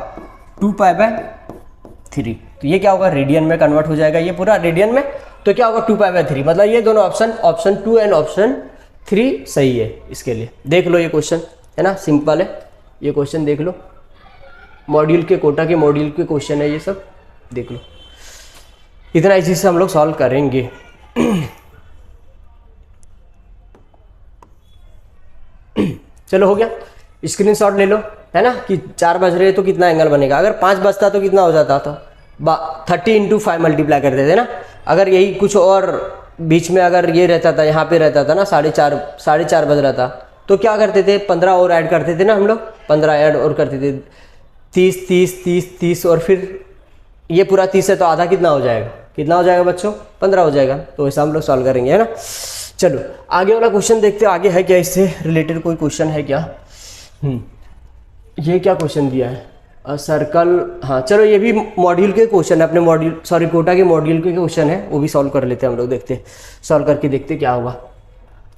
2π/3। तो ये क्या होगा रेडियन में कन्वर्ट हो जाएगा, ये पूरा रेडियन में। तो क्या होगा 2π/3, मतलब ये दोनों ऑप्शन 2 एंड ऑप्शन 3 सही है इसके लिए। देख लो ये क्वेश्चन है ना, सिंपल है ये क्वेश्चन, देख लो मॉड्यूल के कोटा के मॉड्यूल के क्वेश्चन है ये सब, देख लो इतना इजी से हम लोग सॉल्व करेंगे। चलो हो गया, स्क्रीनशॉट ले लो है ना कि 4 बज रहे तो कितना एंगल बनेगा। अगर 5 बजता तो कितना हो जाता था, 30 × 5 मल्टीप्लाई करते थे ना। अगर यही कुछ और बीच में अगर ये रहता था, यहाँ पे रहता था ना 4:30 बज रहा था, तो क्या करते थे 15 और ऐड करते थे ना हम लोग, 15 ऐड और करते थे, 30 और फिर ये पूरा 30 है तो आधा कितना हो जाएगा, कितना हो जाएगा बच्चों 15 हो जाएगा। तो ऐसा हम लोग सॉल्व करेंगे है ना। चलो आगे वाला क्वेश्चन देखते हैं, आगे है क्या इससे रिलेटेड कोई क्वेश्चन है क्या। ये क्या क्वेश्चन दिया है सर्कल, हाँ चलो ये भी मॉड्यूल के क्वेश्चन है, अपने मॉड्यूल सॉरी कोटा के मॉड्यूल के क्वेश्चन है, वो भी सॉल्व कर लेते हैं हम लोग, देखते सॉल्व करके देखते क्या होगा,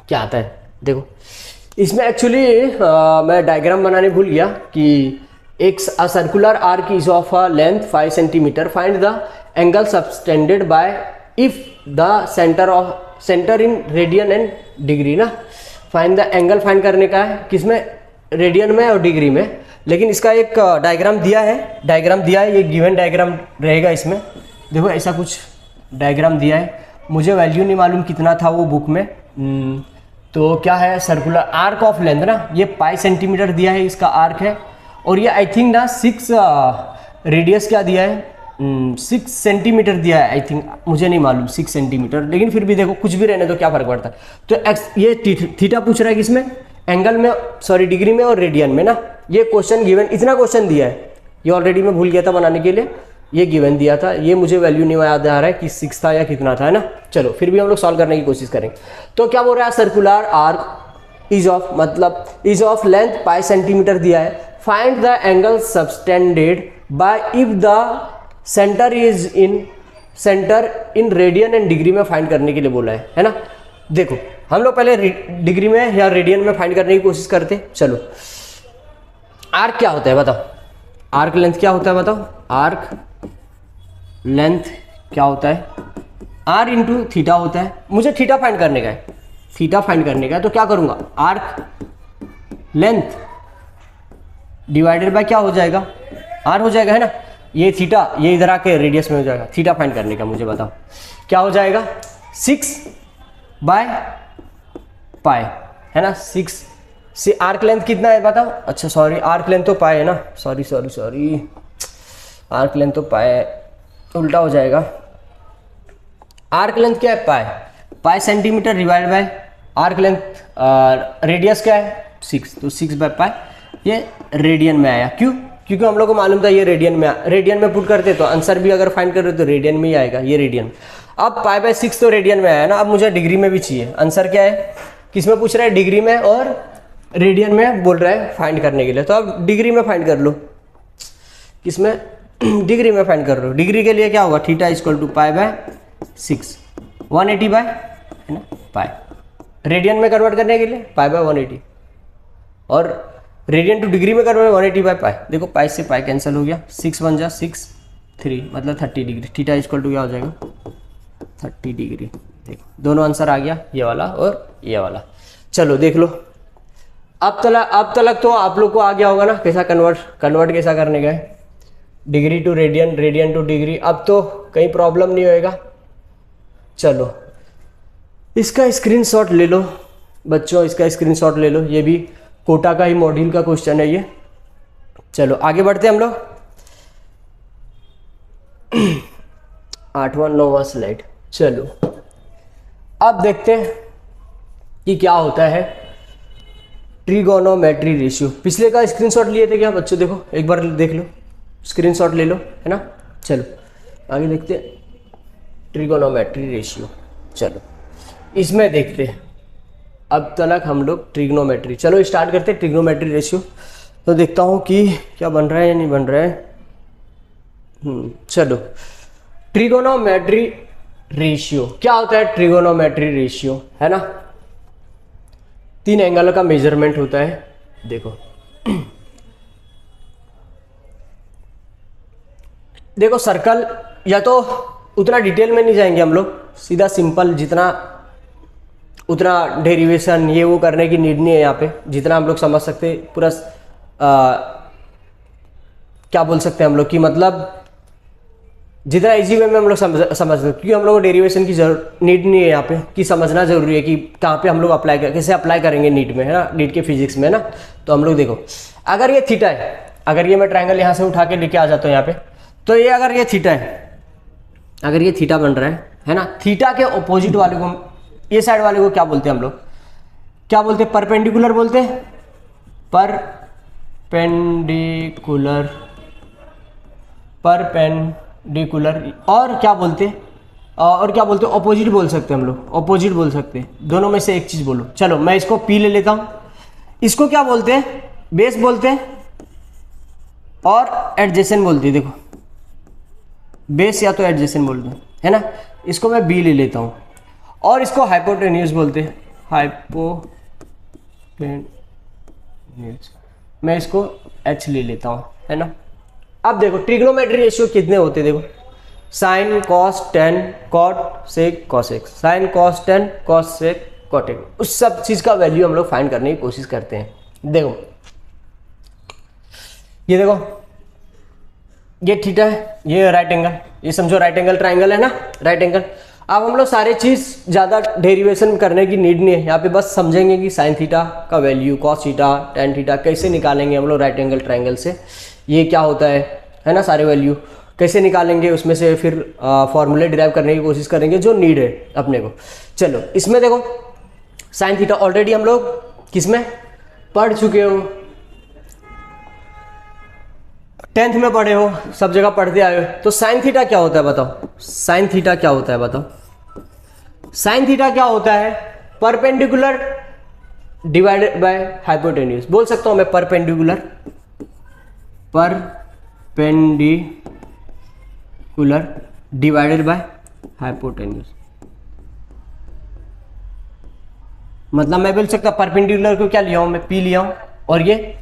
क्या आता है। देखो इसमें एक्चुअली मैं डायग्राम बनाने भूल गया कि एक circular arc is of a length 5 centimetre, find the angle subtended by if the centre in radian and degree ना। फाइंड द एंगल फाइंड करने का है, किसमें रेडियन में और डिग्री में। लेकिन इसका एक डायग्राम दिया है, ये गिवन डायग्राम रहेगा इसमें। देखो ऐसा कुछ डायग्राम दिया है, मुझे वैल्यू नहीं मालूम कितना था वो बुक में। तो क्या है सर्कुलर आर्क ऑफ लेंथ ना, ये 5 सेंटीमीटर दिया है इसका आर्क है, और ये आई थिंक ना 6 रेडियस क्या दिया है 6 सेंटीमीटर दिया है आई थिंक, मुझे नहीं मालूम 6 सेंटीमीटर, लेकिन फिर भी देखो कुछ भी रहने तो क्या फर्क पड़ता है। तो एक्स ये थीटा पूछ रहा है किसमें, एंगल में सॉरी डिग्री में और रेडियन में ना। ये क्वेश्चन गिवन, इतना क्वेश्चन दिया है, ये ऑलरेडी मैं भूल गया था बनाने के लिए, ये गिवन दिया था, ये मुझे वैल्यू नहीं याद आ रहा है कि 6 था या कितना था है ना। चलो फिर भी हम लोग सॉल्व करने की कोशिश करेंगे। तो क्या बोल रहा है सर्कुलर आर्क इज ऑफ, मतलब इज ऑफ लेंथ 5 सेंटीमीटर दिया है, find the angle subtended by if the centre in radian and degree में फाइंड करने के लिए बोला है ना। देखो हम लोग पहले डिग्री में या रेडियन में फाइंड करने की कोशिश करते। चलो आर्क क्या होता है बताओ, आर्क लेंथ क्या होता है बताओ, आर्क लेंथ क्या होता है, आर इंटू थीटा होता है। मुझे थीटा फाइंड करने का है, थीटा फाइंड करने का है, तो क्या करूंगा आर्क लेंथ डिवाइडेड बाय क्या हो जाएगा, आर हो जाएगा है ना। ये थीटा ये इधर आके रेडियस में हो जाएगा, थीटा फाइंड करने का मुझे बताओ क्या हो जाएगा 6/π है ना। 6 से आर्क लेंथ कितना है बताओ, अच्छा सॉरी आर्क लेंथ तो पाई है ना, सॉरी आर्क लेंथ तो पाई है, उल्टा हो जाएगा। आर्क लेंथ क्या है पाई centimetre divide by arc length radius क्या है 6, तो 6/π ये रेडियन में आया। क्यों, क्योंकि हम लोग को मालूम था ये रेडियन में पुट करते तो आंसर भी अगर फाइंड कर रहे तो रेडियन में ही आएगा, ये रेडियन। अब π/6 तो रेडियन में आया ना, अब मुझे डिग्री में भी चाहिए। आंसर क्या है, किस में पूछ रहा है, डिग्री में और रेडियन में बोल रहा है फाइंड करने के लिए। तो अब डिग्री में फाइंड कर लो, किसमें डिग्री में फाइंड कर लो। डिग्री के लिए क्या होगा थीटा इक्वल टू π/6 180 बाय है ना पाई। रेडियन में कन्वर्ट करने के लिए π/180 और रेडियन टू डिग्री में कन्वर्ट 180/π। देखो पाई से पाई कैंसिल हो गया, 6 1 जा 6 3 मतलब 30 डिग्री। थीटा इक्वल टू क्या हो जाएगा 30 डिग्री। देखो दोनों आंसर आ गया, ये वाला और ये वाला। चलो देख लो अब तक तो आप लोग को आ गया होगा ना कैसा कन्वर्ट कैसा करने का है, degree to radian, radian to degree. अब तो कहीं प्रॉब्लम नहीं होएगा। चलो इसका स्क्रीनशॉट ले लो बच्चों, इसका स्क्रीनशॉट ले लो, ये भी कोटा का ही मॉड्यूल का क्वेश्चन है ये। चलो आगे बढ़ते हैं हम लोग 8वां 9वां स्लाइड। चलो अब देखते हैं कि क्या होता है ट्रिगोनोमेट्री रेशियो। पिछले का स्क्रीनशॉट लिए थे क्या बच्चों, देखो एक बार देख लो, स्क्रीनशॉट ले लो है ना। चलो आगे देखते हैं ट्रिगोनोमेट्री रेशियो। चलो इसमें देखते हैं अब तक हम लोग ट्रिग्नोमेट्री। चलो स्टार्ट करते हैं ट्रिग्नोमेट्री रेशियो। तो देखता हूँ कि क्या बन रहा है या नहीं बन रहा है। चलो ट्रिगोनोमेट्री रेशियो क्या होता है, ट्रिगोनोमेट्री रेशियो है ना। 3 एंगल का मेजरमेंट होता है। देखो देखो सर्कल, या तो उतना डिटेल में नहीं जाएंगे हम लोग, सीधा सिंपल, जितना उतना डेरिवेशन ये वो करने की नीड नहीं है यहाँ पे, जितना हम लोग समझ सकते पूरा क्या बोल सकते हैं हम लोग कि मतलब जितना इजी वे में हम लोग समझ सकते, क्योंकि हम लोग को डेरिवेशन की नीड नहीं है यहाँ पे, कि समझना जरूरी है कि कहाँ पे हम लोग अप्लाई कर, कैसे अप्लाई करेंगे नीट में, है ना, नीट के फिजिक्स में ना। तो हम लोग देखो, अगर ये थीटा है, अगर ये मैं ट्रायंगल यहाँ से उठा के लेके आ जाता हूँ यहाँ पे, तो ये अगर ये थीटा है, अगर ये थीटा बन रहा है ना, थीटा के ऑपोजिट वाले को, ये साइड वाले को क्या बोलते हैं हम लोग, क्या बोलते हैं, परपेंडिकुलर बोलते हैं, परपेंडिकुलर, और क्या बोलते हैं, ऑपोजिट बोल सकते हैं हम लोग, ऑपोजिट बोल सकते हैं, दोनों में से एक चीज बोलो। चलो मैं इसको पी ले लेता हूं, इसको क्या बोलते हैं, बेस बोलते हैं, और एडजेसेंट बोलते हैं। देखो बेस या तो एडजेसेंट बोलते हैं, है ना, इसको मैं बी ले लेता हूं, और इसको हाइपोटेन्यूज बोलते हैं, हाइपोटेन्यूज, मैं इसको एच ले लेता हूं, है ना। अब देखो ट्रिग्नोमेट्री रेशियो कितने होते हैं, देखो sine cos tan cot sec cosec, sine cos tan cos sec cosec, उस सब चीज का वैल्यू हम लोग फाइंड करने की कोशिश करते हैं। देखो ये देखो, ये थीटा है, ये राइट एंगल, ये समझो राइट एंगल ट्राइंगल है ना, राइट एंगल। अब हम लोग सारे चीज ज्यादा डेरिवेशन करने की नीड नहीं है, यहाँ पे बस समझेंगे कि साइन थीटा का value, cos theta, tan theta कैसे निकालेंगे हम लोग राइट एंगल ट्राइंगल से, ये क्या होता है ना, सारे वैल्यू कैसे निकालेंगे, उसमें से फिर फॉर्मूले डिराइव करने की कोशिश करेंगे जो नीड है अपने को। चलो इसमें देखो साइन थीटा ऑलरेडी हम लोग किसमें पढ़ चुके हो, 10th में पढ़े हो, सब जगह पढ़ते आए हो। तो साइन थीटा क्या होता है बताओ, साइन थीटा क्या होता है बताओ, साइन थीटा क्या होता है, परपेंडिकुलर डिवाइडेड बाय हाइपोटेन्यूज, बोल सकता हूं मैं, परपेंडिकुलर डिवाइडेड बाय हाइपोटेन्यूज। मतलब मैं बोल सकता परपेंडिकुलर को क्या लिया हूं मैं, पी लिया हूं, और ये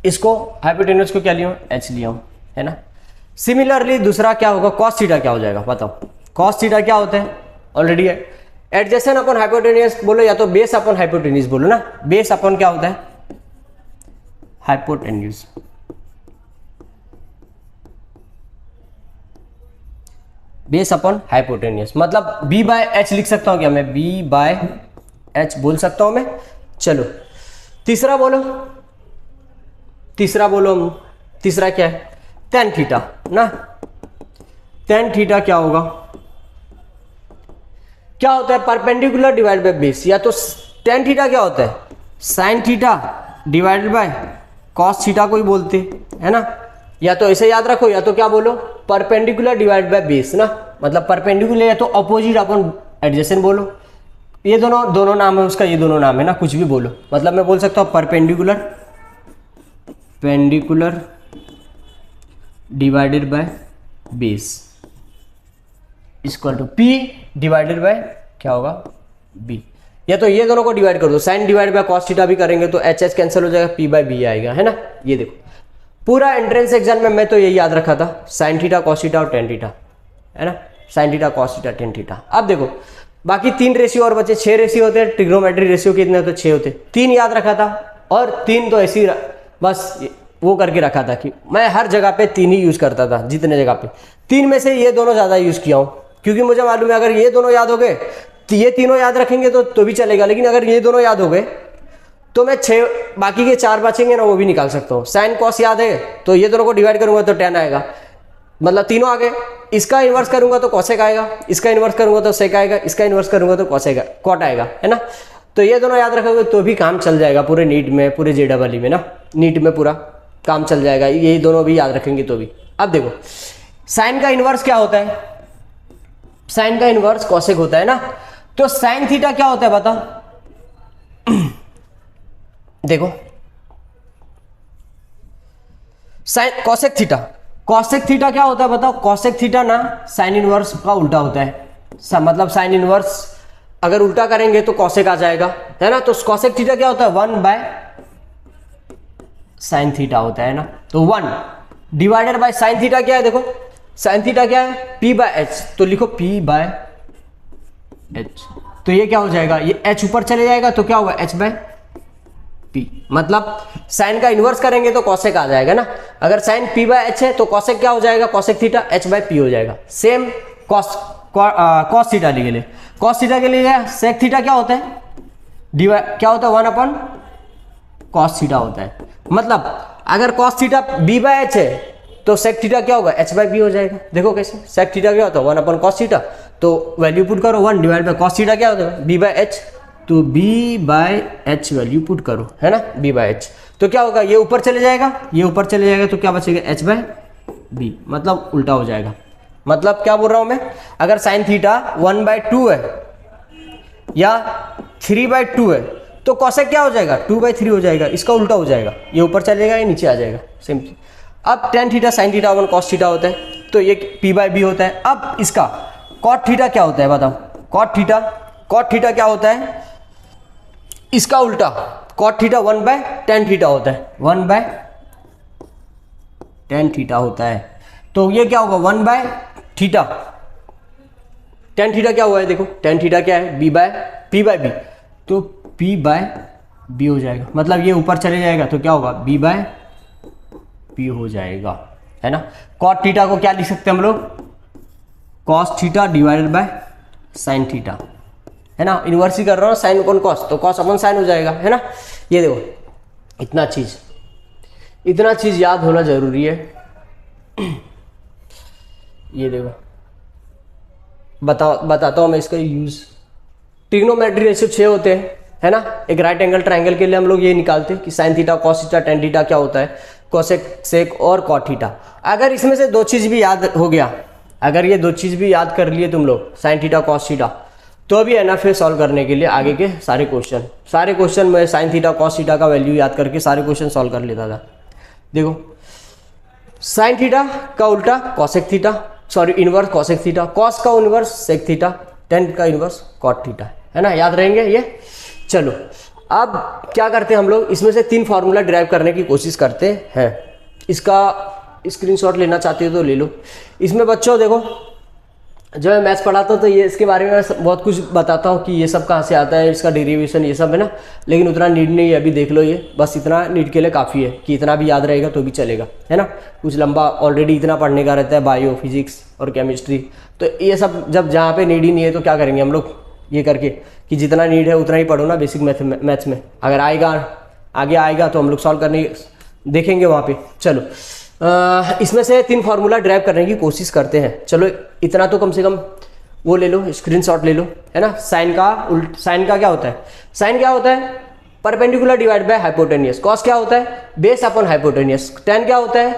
इसको हाइपोटेन्यूज को क्या लिया हूं, एच लिया हूं, है ना। सिमिलरली दूसरा क्या होगा, कॉस थीटा क्या हो जाएगा बताओ, कॉस थीटा क्या होता है, ऑलरेडी है, एडजेसेंट अपॉन हाइपोटेन्यूज बोलो, या तो बेस अपॉन हाइपोटेन्यूज बोलो ना, बेस अपॉन क्या होता है, हाइपोटेन्यूज। बेस अपॉन हाइपोटेन्यूज, मतलब बी बाय एच लिख सकता हूं क्या मैं, बी बाय एच बोल सकता हूं मैं। चलो तीसरा बोलो, तीसरा क्या है, टेन थीटा ना, टेन थीटा क्या होगा, क्या होता है, परपेंडिकुलर डिवाइड बाय बेस, या तो टेन थीटा क्या होता है, sine theta divided by cos theta को ही बोलते है ना, या तो ऐसे याद रखो, या तो क्या बोलो, परपेंडिकुलर डिवाइड बाय बेस ना, मतलब परपेंडिकुलर या तो अपोजिट अपन एडजेसेंट बोलो, ये दोनों नाम है उसका, ये दोनों नाम है ना, कुछ भी बोलो, मतलब मैं बोल सकता हूँ perpendicular divided by base equal to p divided by क्या होगा, बी, या तो ये दोनों को डिवाइड कर दो, sine divide by cos theta भी करेंगे तो एच एच कैंसिल हो जाएगा, पी बाय बी आएगा, है ना। ये देखो पूरा एंट्रेंस एग्जाम में मैं तो यही याद रखा था, साइन थीटा कॉस थीटा और टेन थीटा, है ना, sine theta cos theta tan theta. अब देखो बाकी 3 रेशियो और बचे, 6 रेशियो होते हैं, ट्रिग्नोमेट्री रेशियो कितने होते, 6 होते, 3 याद रखा था, और 3 तो ऐसी बस वो करके रखा था कि मैं हर जगह पे 3 ही यूज करता था, जितने जगह पे 3 में से ये दोनों ज्यादा यूज किया हूं, क्योंकि मुझे मालूम है अगर ये दोनों याद हो गए तो ये तीनों याद रखेंगे तो भी चलेगा, लेकिन अगर ये दोनों याद हो गए तो मैं 6 बाकी के 4 बचेंगे ना, वो भी निकाल सकता हूँ। साइन कॉस याद है तो ये दोनों को डिवाइड करूंगा तो 10 आएगा, मतलब तीनों आ गए, इसका इन्वर्स करूंगा तो कॉसेक आएगा, इसका इन्वर्स करूंगा तो सेक आएगा, इसका इन्वर्स करूंगा तो कॉट आएगा, है ना। तो ये दोनों याद रखोगे तो भी काम चल जाएगा पूरे नीट में, पूरे जेडबल में ना, नीट में पूरा काम चल जाएगा, ये दोनों भी याद रखेंगे तो भी। अब देखो साइन का इन्वर्स क्या होता है, साइन का इन्वर्स कॉसेक होता है ना, तो साइन थीटा क्या होता है बता, देखो sign cosec theta, cosec theta क्या होता है बताओ, कॉसेक थीटा ना साइन इनवर्स का उल्टा होता है, मतलब साइन इनवर्स अगर उल्टा करेंगे तो कॉसेक आ जाएगा, है ना। तो कॉसेक थीटा क्या होता है, 1 बाय साइन थीटा होता है ना। तो 1 डिवाइडेड बाय साइन थीटा क्या है, देखो साइन थीटा क्या है, p बाय एच, तो लिखो p बाय एच। तो ये क्या हो जाएगा, ये h ऊपर चले जाएगा तो क्या होगा, h बाय p। मतलब साइन का इन्वर्स करेंगे तो कॉसेक आ जाएगा ना। अगर साइन p बाय एच है तो कॉसेक क्या हो जाएगा, cosec theta h by p हो जाएगा। सेम कॉस थीटा के लिए, कॉस थीटा के लिए सेक थीटा क्या होता है, क्या होता है 1 अपॉन कॉस थीटा होता है। मतलब अगर cos theta b by H है तो सेक थीटा क्या होगा, h बाय b हो जाएगा। देखो कैसे, सेक थीटा क्या होता है 1 अपॉन कॉस थीटा, तो वैल्यू पुट करो 1 डिवाइड बाय कॉस थीटा क्या होता है b बाय एच, तो b by H value put करो, है ना, b बाय एच। तो क्या होगा, ये ऊपर चले जाएगा, ये ऊपर चले जाएगा तो क्या बचेगा, h बाय b, मतलब उल्टा हो जाएगा। मतलब क्या बोल रहा हूं मैं, अगर साइन थीटा 1 बाय 2 है या 3 बाय 2 है तो कॉसेक क्या हो जाएगा, 2 बाय 3 हो जाएगा, इसका उल्टा हो जाएगा, ये ऊपर चलेगा ये नीचे आ जाएगा, सेम चीज। अब tan theta sine theta 1 cos theta होता है तो ये p बाय b होता है। अब इसका कॉट थीटा क्या होता है बताओ, कॉट थीटा क्या होता है, इसका उल्टा cot theta 1 by tan theta होता है, 1 बाय टेन थीटा होता है। तो ये क्या होगा 1 बाय थीटा, टेन थीटा क्या हुआ है, देखो टेन थीटा क्या है, p बाय b, तो p बाय b हो जाएगा। मतलब ये ऊपर चले जाएगा तो क्या होगा, b बाय p हो जाएगा, है ना। कॉट थीटा को क्या लिख सकते हैं हम लोग, cos theta divided by sine theta, है ना। इन्वर्स ही कर रहा हूँ, साइन अपॉन कॉस, तो कॉस अपॉन साइन हो जाएगा, है ना। ये देखो इतना चीज याद होना जरूरी है। ये देखो बताता हूँ मैं इसका यूज। ट्रिग्नोमेट्री रेशियो 6 होते हैं, है ना। एक राइट एंगल ट्रायंगल के लिए हम लोग ये निकालते हैं कि sine theta cos theta tan theta क्या होता है, कोसेक सेक और कॉट थीटा। अगर इसमें से 2 चीज भी याद हो गया, अगर ये 2 चीज भी याद कर लिए तुम लोग, साइन थीटा कॉस थीटा, तो अभी एनफ है सॉल्व करने के लिए आगे के सारे क्वेश्चन में साइन थीटा कॉस थीटा का वैल्यू याद करके सारे क्वेश्चन सॉल्व कर लेता था। देखो साइन थीटा का उल्टा cosec theta, sorry inverse cosec theta, cos का इनवर्स सेक थीटा, टेन का इनवर्स कॉट थीटा, है ना। याद रहेंगे ये। चलो अब क्या करते हैं हम लोग, इसमें से 3 फार्मूला डिराइव करने की कोशिश करते हैं। इसका स्क्रीनशॉट लेना चाहते हो तो ले लो। इसमें बच्चों देखो, जब मैं मैथ्स पढ़ाता हूँ तो ये इसके बारे में बहुत कुछ बताता हूँ कि ये सब कहाँ से आता है, इसका डेरिवेशन ये सब, है ना। लेकिन उतना नीड नहीं है, अभी देख लो ये बस इतना नीड के लिए काफ़ी है कि इतना भी याद रहेगा तो भी चलेगा, है ना। कुछ लंबा ऑलरेडी इतना पढ़ने का रहता है, बायो फिजिक्स और केमिस्ट्री, तो ये सब जब जहाँ पे नीड ही नहीं है तो क्या करेंगे हम लोग, ये करके कि जितना नीड है उतना ही पढ़ो ना बेसिक मैथ्स में। अगर आगे आएगा तो हम लोग सॉल्व करने देखेंगे वहाँ पे। चलो इसमें से 3 फार्मूला ड्राइव करने की कोशिश करते हैं। चलो इतना तो कम से कम वो ले लो, स्क्रीनशॉट ले लो, है ना। साइन का क्या होता है, साइन क्या होता है, perpendicular divide by hypotenuse. Cos क्या होता है, बेस अपॉन हाइपोटेनियस। टेन क्या होता है,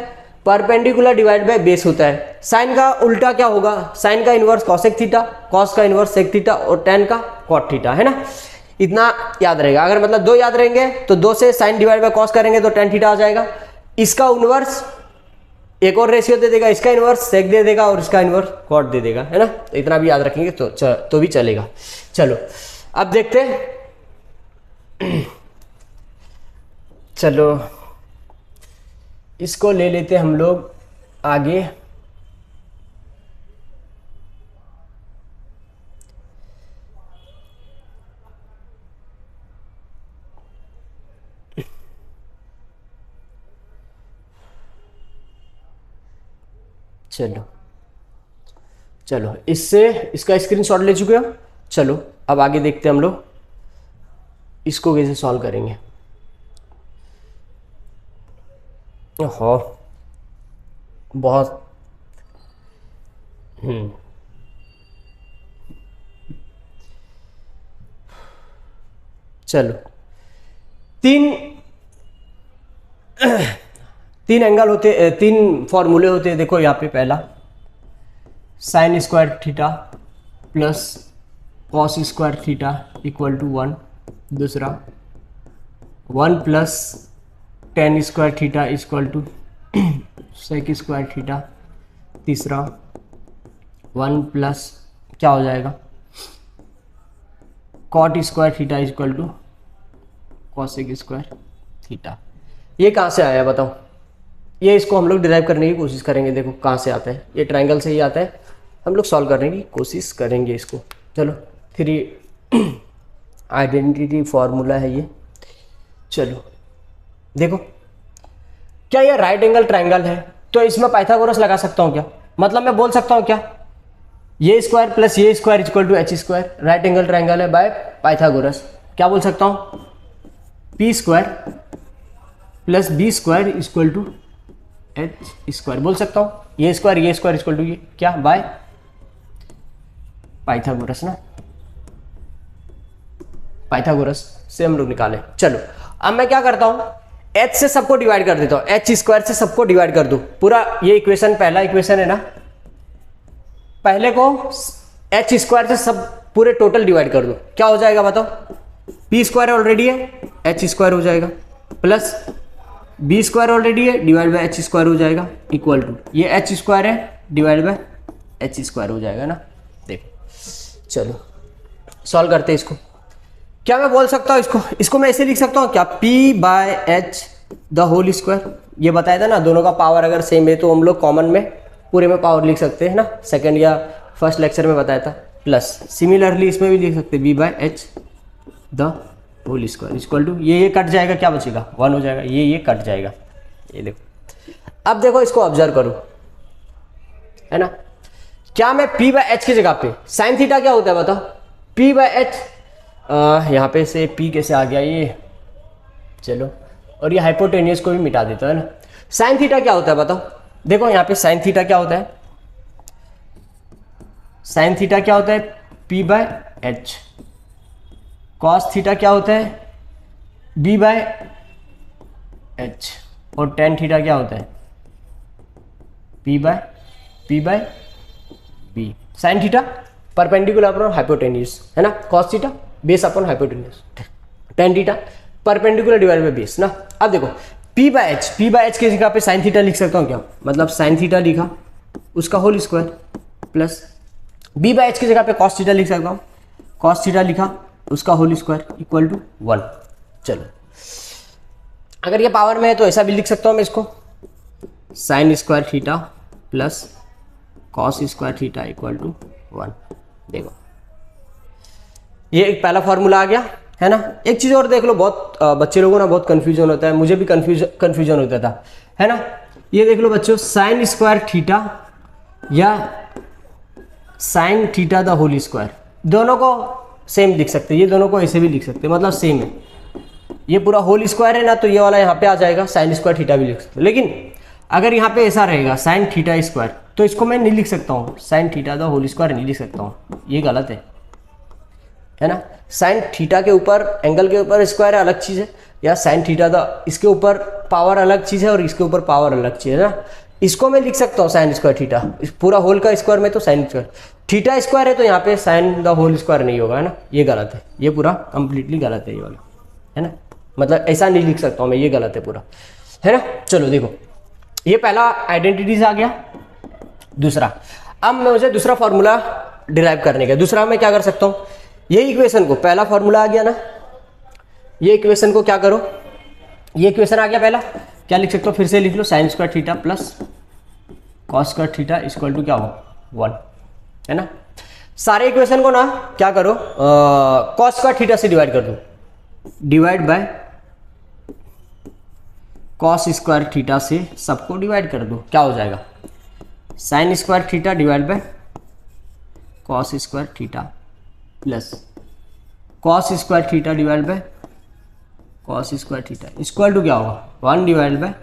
परपेंडिकुलर डिवाइड बाय बेस होता है। साइन का उल्टा क्या होगा, साइन का इनवर्स कॉसेक थीटा, कॉस का इनवर्स सेक थीटा और टेन का कॉट थीटा, है ना। इतना याद रहेगा। अगर मतलब 2 याद रहेंगे तो 2 से साइन डिवाइड बाय कॉस करेंगे तो टेन थीटा आ जाएगा। इसका इनवर्स एक और रेशियो दे देगा, इसका इनवर्स सेक दे देगा और इसका इनवर्स कॉट दे देगा, है ना। तो इतना भी याद रखेंगे तो भी चलेगा। चलो अब देखते हैं। चलो इसको ले लेते हैं हम लोग आगे। चलो इससे इसका स्क्रीनशॉट ले चुके हो। चलो अब आगे देखते हैं हम लोग इसको कैसे सॉल्व करेंगे। ओहो बहुत चलो तीन एंगल होते, 3 फॉर्मूले होते हैं। देखो यहाँ पे पहला sine square theta plus cos square theta equal to 1। दूसरा 1 plus tan square theta equal to sec square theta. तीसरा 1 प्लस क्या हो जाएगा, cot square theta is equal to cosec square theta. ये कहाँ से आया बताओ? ये इसको हम लोग डिराइव करने की कोशिश करेंगे। देखो कहाँ से आता है, ये ट्रायंगल से ही आता है। हम लोग सॉल्व करने की कोशिश करेंगे इसको। चलो फिर ये आइडेंटिटी फॉर्मूला है ये। चलो देखो, क्या ये राइट एंगल ट्रायंगल है तो इसमें पाइथागोरस लगा सकता हूँ क्या? मतलब मैं बोल सकता हूँ क्या, ये स्क्वायर प्लस ये square equal to h square, right angle triangle है बाय पाइथागोरस। क्या बोल सकता हूँ, p square plus b square equal to h square बोल सकता हूँ। ये स्क्वायर इक्वल टू ये क्या, बाय पाइथागोरस ना, पाइथागोरस से हम लोग निकाले। चलो अब मैं क्या करता हूँ, h से सबको डिवाइड कर देता हूँ, एच स्क्वायर से सबको डिवाइड कर दो पूरा। ये इक्वेशन पहला इक्वेशन है ना, पहले को एच स्क्वायर से सब पूरे टोटल डिवाइड कर दो। क्या हो जाएगा बताओ, पी स्क्वायर ऑलरेडी है, एच स्क्वायर हो जाएगा, प्लस बी स्क्वायर ऑलरेडी है, डिवाइड बाय एच स्क्वायर हो जाएगा, इक्वल टू ये एच स्क्वायर है डिवाइड बाय एच स्क्वायर हो जाएगा ना। देखो चलो सॉल्व करते हैं इसको। क्या मैं बोल सकता हूँ इसको मैं ऐसे लिख सकता हूँ क्या, p by h the whole square. ये बताया था ना, दोनों का पावर अगर सेम है तो हम लोग कॉमन में पूरे में पावर लिख सकते हैं ना, सेकंड या फर्स्ट लेक्चर में बताया था। प्लस सिमिलरली इसमें भी लिख सकते हैं b by h the whole square equal to ये कट जाएगा, क्या बचेगा 1 हो जाएगा, ये कट जाएगा। ये देखो, अब देखो इसको ऑब्जर्व करो है ना, क्या मैं p बाय एच की जगह पे साइन थीटा क्या होता है बताओ, p बाय एच, यहाँ पे से p कैसे आ गया ये, चलो और ये हाइपोटेनियस को भी मिटा देता है ना। साइन थीटा क्या होता है बताओ, देखो यहाँ पे साइन थीटा क्या होता है, साइन थीटा क्या होता है p by h, cos theta क्या होता है b बाय एच, और टेन थीटा क्या होता है p by b. Sine theta perpendicular upon hypotenuse है ना, cos theta base upon hypotenuse, tan theta perpendicular divide by base ना। अब देखो p बाय एच की जगह पे साइन थीटा लिख सकता हूँ क्या, मतलब साइन थीटा लिखा उसका whole square, plus b by h की जगह पे कॉस थीटा लिख सकता हूँ, कॉस थीटा लिखा उसका होल स्क्वायर इक्वल टू 1। चलो अगर ये पावर में है तो ऐसा भी लिख सकता हूँ मैं इसको, sine square theta plus cos square theta equal to 1। देखो ये एक पहला फॉर्मूला आ गया है ना। एक चीज़ और देख लो, बहुत बच्चे लोगों ना बहुत कन्फ्यूजन होता है, मुझे भी कन्फ्यूजन होता था है ना। ये देख लो बच्चों, साइन स्क्वायर थीटा या sine theta the whole square, दोनों को सेम लिख सकते हैं, ये दोनों को ऐसे भी लिख सकते हैं, मतलब सेम है। ये पूरा होल स्क्वायर है ना, तो ये वाला यहाँ पे आ जाएगा, साइन स्क्वायर थीटा भी लिख सकते हैं। लेकिन अगर यहाँ पे ऐसा रहेगा साइन थीटा स्क्वायर, तो इसको मैं नहीं लिख सकता हूँ, sine theta the whole square नहीं लिख सकता हूँ, ये गलत है ना। साइन थीटा के ऊपर एंगल के ऊपर स्क्वायर है अलग चीज़ है, या साइन थीटा द इसके ऊपर पावर अलग चीज़ है और इसके ऊपर पावर अलग चीज़ है ना। इसको मैं लिख सकता हूँ साइन स्क्वायर थीटा, इस पूरा होल का स्क्वायर में तो साइन स्क्वायर, थीटा स्क्वायर है तो यहाँ पे साइन द होल स्क्वायर नहीं होगा है ना, ये गलत है, ये पूरा कंप्लीटली गलत है ये वाला है ना, मतलब ऐसा नहीं लिख सकता हूँ मैं, ये गलत है पूरा है ना। चलो देखो ये पहला आइडेंटिटीज आ गया। दूसरा, अब मुझे दूसरा फॉर्मूला डिराइव करने का, दूसरा मैं क्या कर सकता हूँ, ये इक्वेशन को, पहला फॉर्मूला आ गया ना, ये इक्वेशन को क्या करो, ये इक्वेशन आ गया पहला, क्या लिख सकते हो फिर से लिख लो, sine square theta plus cos square theta equal to क्या हो 1 है ना। सारे इक्वेशन को ना क्या करो, कॉस स्क्वायर थीटा से डिवाइड कर दो, divide by cos square theta से सबको डिवाइड कर दो, क्या हो जाएगा, sine square theta divide by cos square theta plus cos square theta divide by cos square theta equal to क्या होगा 1 divide by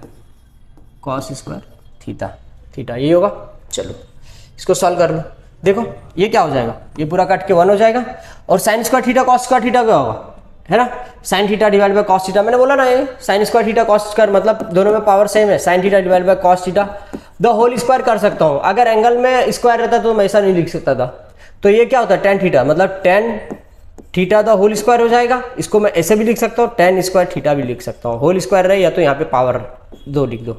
cos square theta, ये होगा। चलो इसको सॉल्व कर लो, देखो ये क्या हो जाएगा, ये पूरा कट के 1 हो जाएगा, और sine square theta cos square theta क्या होगा है ना, sine theta divide by cos theta, मैंने बोला ना ये sine square theta cos square, मतलब दोनों में पावर सेम है, sine theta divide by cos theta the whole square कर सकता हूँ। अगर एंगल में स्क्वायर रहता तो मैं ऐसा नहीं लिख सकता था, तो ये क्या होता है टेन थीटा, मतलब tan theta the whole square हो जाएगा। इसको मैं ऐसे भी लिख सकता हूँ, टेन स्क्वायर थीटा भी लिख सकता हूँ, होल स्क्वायर रहे या तो यहाँ पे पावर 2 लिख दो,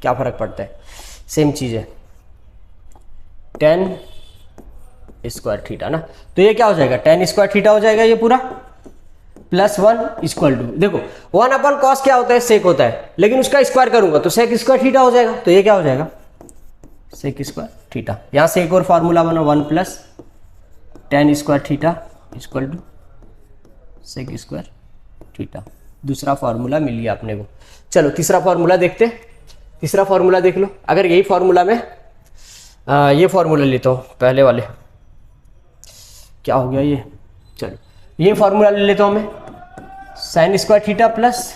क्या फर्क पड़ता है, सेम चीज़ है। टेन स्क्वायर थीटा ना। तो ये क्या हो जाएगा, टेन स्क्वायर थीटा हो जाएगा ये पूरा, प्लस 1 इक्वल टू, देखो 1 अपन कॉस क्या होता है, सेक होता है, लेकिन उसका स्क्वायर करूंगा तो सेक स्क्वायर थीटा हो जाएगा। तो ये क्या हो जाएगा, सेक स्क्वायर थीटा। यहाँ से एक और फार्मूला बना, 1 plus tan square theta equal to sec square theta. दूसरा फार्मूला मिल गया अपने को। चलो तीसरा फार्मूला देखते। तीसरा फार्मूला देख लो, अगर यही फार्मूला में ये फार्मूला लेता हूँ, पहले वाले क्या हो गया ये, चलो ये फार्मूला ले लेता हूँ मैं, sine square theta plus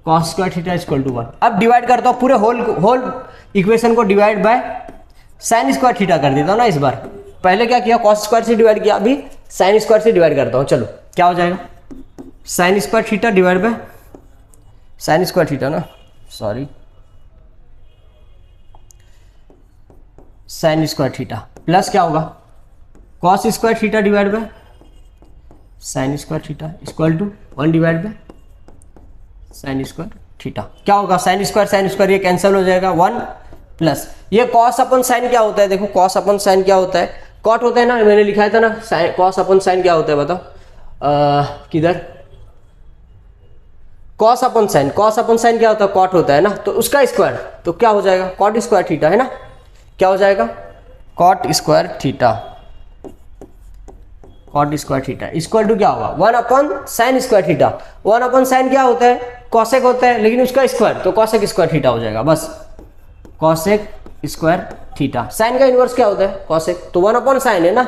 cos square theta equal to 1। अब डिवाइड करता हूँ पूरे होल इक्वेशन को, divide by sine square theta कर देता हूँ ना इस बार। पहले क्या किया, कॉस स्क्वायर से डिवाइड किया, अभी साइन स्क्वायर से डिवाइड करता हूँ। चलो क्या हो जाएगा, sine square theta divide by sine square theta ना, sorry sine square theta plus क्या होगा, cos square theta divide by sine square theta equal to 1 divide by sine square theta. क्या होगा, साइन स्क्वायर ये कैंसिल हो जाएगा, 1 plus ये cos अपन sine क्या होता है, देखो कॉस अपन साइन क्या होता है, कॉट होता है ना, मैंने लिखा था ना, कॉस अपन साइन क्या होता है बताओ, किधर, कॉस अपन साइन क्या होता है, कॉट होता है ना, तो उसका स्क्वायर तो क्या हो जाएगा, कॉट स्क्वायर थीटा है ना। क्या हो जाएगा, cot square theta, cot square theta equal to क्या होगा, 1 upon sine square theta. 1 upon sine क्या होता है, कॉसेक होता है, लेकिन उसका स्क्वायर तो कॉसेक स्क्वायर थीटा हो जाएगा, बस कॉसेक स्क्वायर थीटा। साइन का इनवर्स क्या होता है, कॉसेक, तो 1 अपन साइन है ना,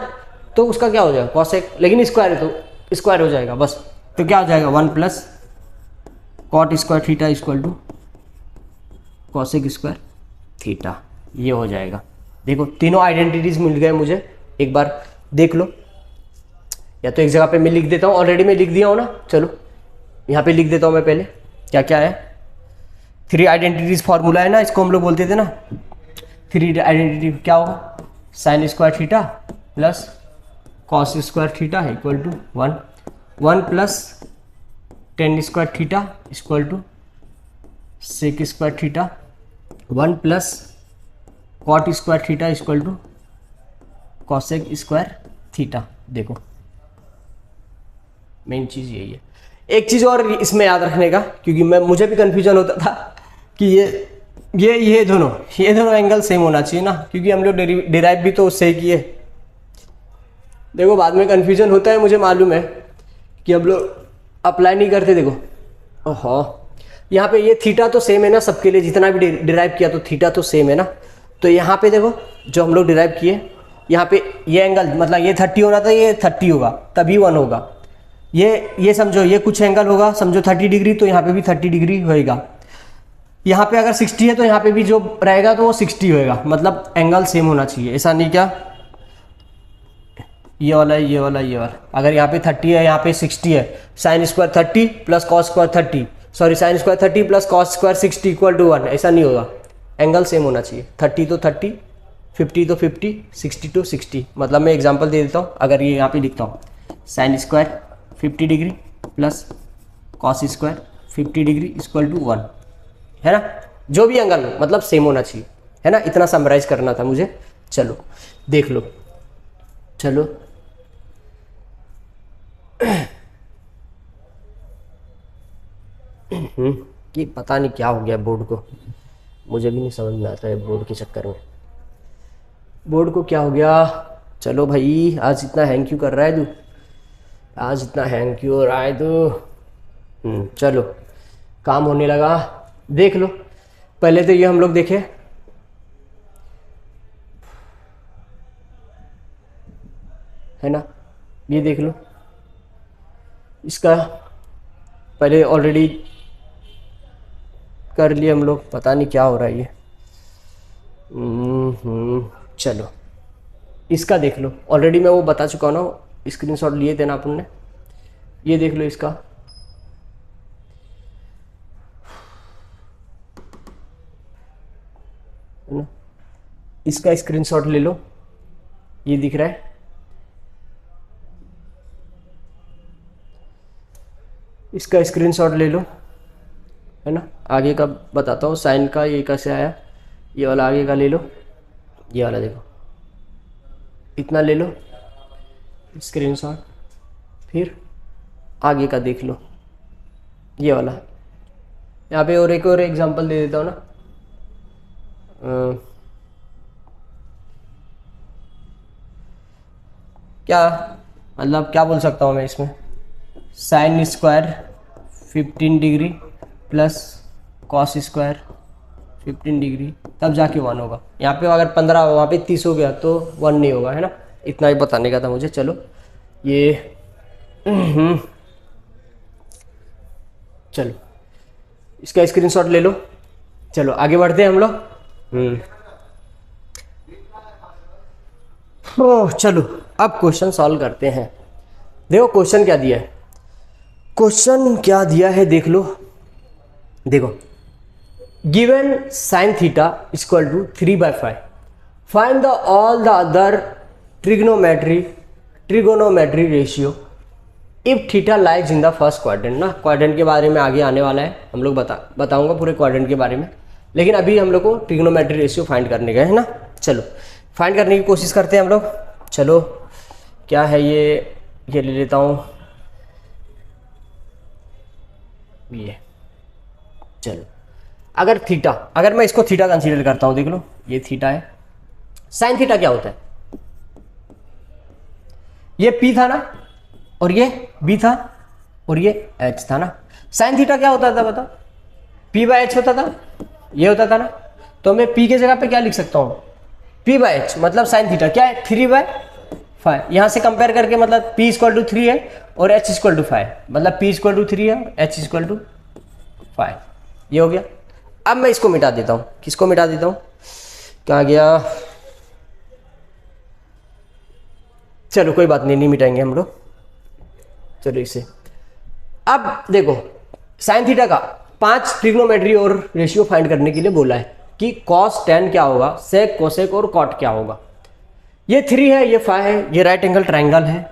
तो उसका क्या हो जाएगा कॉसेक, लेकिन स्क्वायर है तो स्क्वायर हो जाएगा बस। तो क्या हो जाएगा, 1 plus cot square theta equal to cosec square theta, ये हो जाएगा। देखो तीनों आइडेंटिटीज मिल गए मुझे, एक बार देख लो, या तो एक जगह पे मैं लिख देता हूँ, ऑलरेडी मैं लिख दिया हूँ ना, चलो यहाँ पे लिख देता हूँ मैं पहले, क्या क्या है, 3 आइडेंटिटीज फार्मूला है ना, इसको हम लोग बोलते थे ना 3 आइडेंटिटी। क्या होगा, sine square theta plus cos square theta equal to 1 plus tan square theta equal to sec square theta, 1 plus cot square theta equal to cosec square theta. देखो मेन चीज़ यही है। एक चीज़ और इसमें याद रखने का, क्योंकि मुझे भी कन्फ्यूजन होता था कि ये दोनों एंगल सेम होना चाहिए ना, क्योंकि हम लोग डिराइव भी तो उससे ही किए। देखो बाद में कन्फ्यूजन होता है, मुझे मालूम है कि हम लोग अप्लाई नहीं करते। देखो ओहो, यहाँ पे ये थीटा तो सेम है ना सबके लिए, जितना भी डिराइव किया तो थीटा तो सेम है ना। तो यहाँ पे देखो जो हम लोग डिराइव किए, यहाँ पे ये एंगल मतलब ये 30 होना था, ये 30 होगा तभी 1 होगा। ये समझो ये कुछ एंगल होगा, समझो 30 डिग्री, तो यहाँ पे भी 30 डिग्री होएगा। यहाँ पे अगर 60 है तो यहाँ पे भी जो रहेगा तो वो 60 होएगा, मतलब एंगल सेम होना चाहिए। ऐसा नहीं क्या ये वाला ये वाला ये वाला, अगर यहाँ पे 30 है यहाँ पे 60 है, sine square 30 plus cos square 30, sorry sine square 30 plus cos square 60 equal to 1, ऐसा नहीं होगा, एंगल सेम होना चाहिए। 30 तो 30, 50 तो 50, 60 तो 60। मतलब मैं एग्जांपल दे देता हूँ, अगर ये यहाँ पे लिखता हूँ sine square 50 degree plus cos square 50 degree equal to 1, है ना, जो भी एंगल हो मतलब सेम होना चाहिए, है ना। इतना समराइज करना था मुझे। चलो देख लो, चलो ये पता नहीं क्या हो गया बोर्ड को, मुझे भी नहीं समझ में आता है बोर्ड के चक्कर में, बोर्ड को क्या हो गया। चलो भाई आज इतना हैंग क्यों कर रहा है तू, आज इतना हैंग क्यों हो रहा है तू। चलो काम होने लगा, देख लो। पहले तो ये हम लोग देखे, है ना, ये देख लो, इसका पहले ऑलरेडी कर लिए हम लोग, पता नहीं क्या हो रहा है ये। चलो इसका देख लो, ऑलरेडी मैं वो बता चुका हूँ ना, स्क्रीनशॉट लिए थे ना अपन ने, ये देख लो इसका, है ना, इसका स्क्रीनशॉट ले लो, ये दिख रहा है, इसका स्क्रीनशॉट ले लो, है ना। आगे का बताता हूँ, साइन का ये कैसे आया, ये वाला आगे का ले लो, ये वाला देखो, इतना ले लो स्क्रीनशॉट, फिर आगे का देख लो ये वाला। यहाँ पे और एक और एग्जांपल दे देता हूँ ना, क्या मतलब क्या बोल सकता हूँ मैं इसमें, sine square 15 degree plus cos square 15 degree, तब जाके 1 होगा। यहाँ पे अगर 15 वहाँ पे 30 हो गया तो 1 नहीं होगा, है ना। इतना ही बताने का था मुझे। चलो ये चलो इसका स्क्रीनशॉट ले लो। चलो आगे बढ़ते हैं हम लोग। चलो अब क्वेश्चन सॉल्व करते हैं। देखो क्वेश्चन क्या दिया है, क्वेश्चन क्या दिया है देख लो। देखो given sine theta equal to 3/5, find the all the other trigonometry ratio if theta lies in the first quadrant. ना क्वाड्रेंट के बारे में आगे आने वाला है, हम लोग बताऊंगा पूरे क्वाड्रेंट के बारे में, लेकिन अभी हम लोग को ट्रिगोनोमेट्री रेशियो फाइंड करने का है ना। चलो फाइंड करने की कोशिश करते हैं हम लोग। चलो क्या है ये ले लेता हूँ ये। चलो अगर मैं इसको थीटा कंसीडर करता हूँ, देख लो ये थीटा है। साइन थीटा क्या होता है, ये P था ना और ये B था और ये H था ना। साइन थीटा क्या होता था बताओ, P/H होता था, ये होता था ना। तो मैं P के जगह पे क्या लिख सकता हूँ, P/H मतलब साइन थीटा क्या है 3/5। यहाँ से कंपेयर करके मतलब P = 3 है और H = 5, मतलब P = 3 है H = 5। ये हो गया। अब मैं इसको मिटा देता हूँ। किसको मिटा देता हूँ, कहाँ गया, चलो कोई बात नहीं मिटाएंगे हम लोग। चलो इसे अब देखो, साइन थीटा का 5 ट्रिग्नोमेट्री और रेशियो फाइंड करने के लिए बोला है कि cos tan क्या होगा, sec कोसेक और cot क्या होगा। ये 3 है, ये 5 है, ये राइट एंगल ट्राइंगल है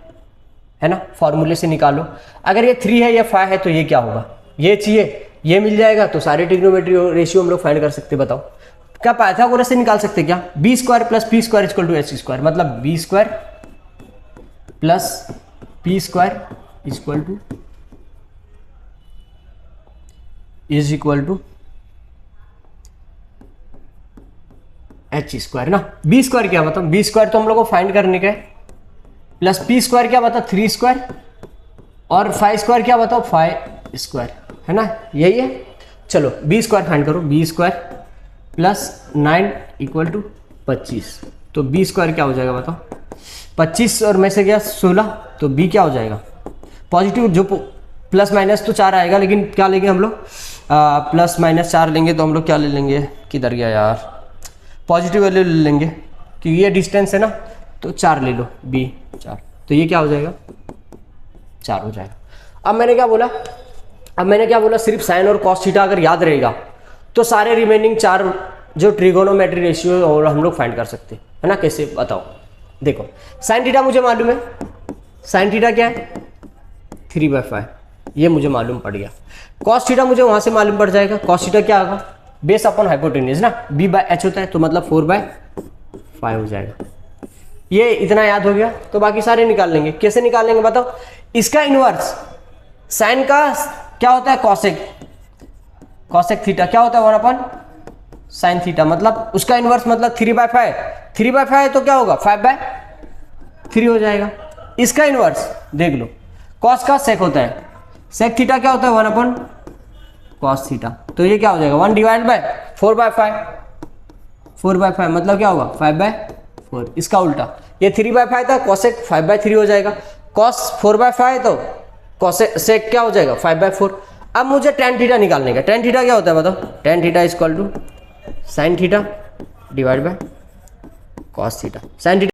ना, फॉर्मूले से निकालो। अगर ये 3 है, ये 5 है तो ये क्या होगा, ये चाहिए, ये मिल जाएगा तो सारे ट्रिग्नोमेट्री और रेशियो हम लोग फाइंड कर सकते। बताओ क्या पाइथागोरस से निकाल सकते क्या, b² + p² = h², मतलब b² + p² is equal to h² ना। b² क्या बताओ, b² तो हम लोग को फाइंड करने का है, प्लस p² क्या बताओ 3² और 5² क्या बताओ 5² है ना, यही है। चलो b² फाइंड करो, b² + 9 = 25। तो b² क्या हो जाएगा बताओ, 25 और में से गया 16, तो b क्या हो जाएगा पॉजिटिव, जो प्लस माइनस तो 4 आएगा, लेकिन क्या लेंगे हम लोग +- 4 लेंगे तो हम लोग क्या ले लेंगे, किधर गया यार, पॉजिटिव वैल्यू ले लेंगे क्योंकि ये डिस्टेंस है ना, तो 4 ले लो, b 4, तो ये क्या हो जाएगा 4 हो जाएगा। अब मैंने क्या बोला, सिर्फ साइन और कॉस थीटा अगर याद रहेगा तो सारे रिमेनिंग 4 जो ट्रिगोनोमेट्री रेशियो और हम लोग फाइंड कर सकते हैं, है ना। कैसे बताओ, देखो साइन थीटा मुझे मालूम है, साइन थीटा क्या है 3/5, ये मुझे मालूम पड़ गया। कॉस थीटा मुझे वहां से मालूम पड़ जाएगा, कॉस थीटा क्या होगा बेस अपॉन हाइपोटेन्यूज ना, b/h होता है तो मतलब 4/5 हो जाएगा। ये इतना याद हो गया तो बाकी सारे निकाल लेंगे। कैसे निकालेंगे बताओ, इसका इनवर्स साइन का क्या होता है कॉसेक थीटा क्या होता है 1/sin थीटा, मतलब उसका इनवर्स मतलब 3/5 है तो क्या होगा 5/3 हो जाएगा। इसका इनवर्स देख लो, कॉस का सेक होता है, सेक थीटा क्या होता है 1/cos थीटा, तो ये क्या हो जाएगा 1/4/5 मतलब क्या होगा 5/4। इसका उल्टा, ये 3/5 था, कॉसेक 5/3 हो जाएगा, कॉस 4/5 तो कॉसेक सेक क्या हो जाएगा 5/4। अब मुझे tan थीटा निकालने का, tan थीटा क्या होता है बताओ, tan theta = sin theta / cos theta, sin theta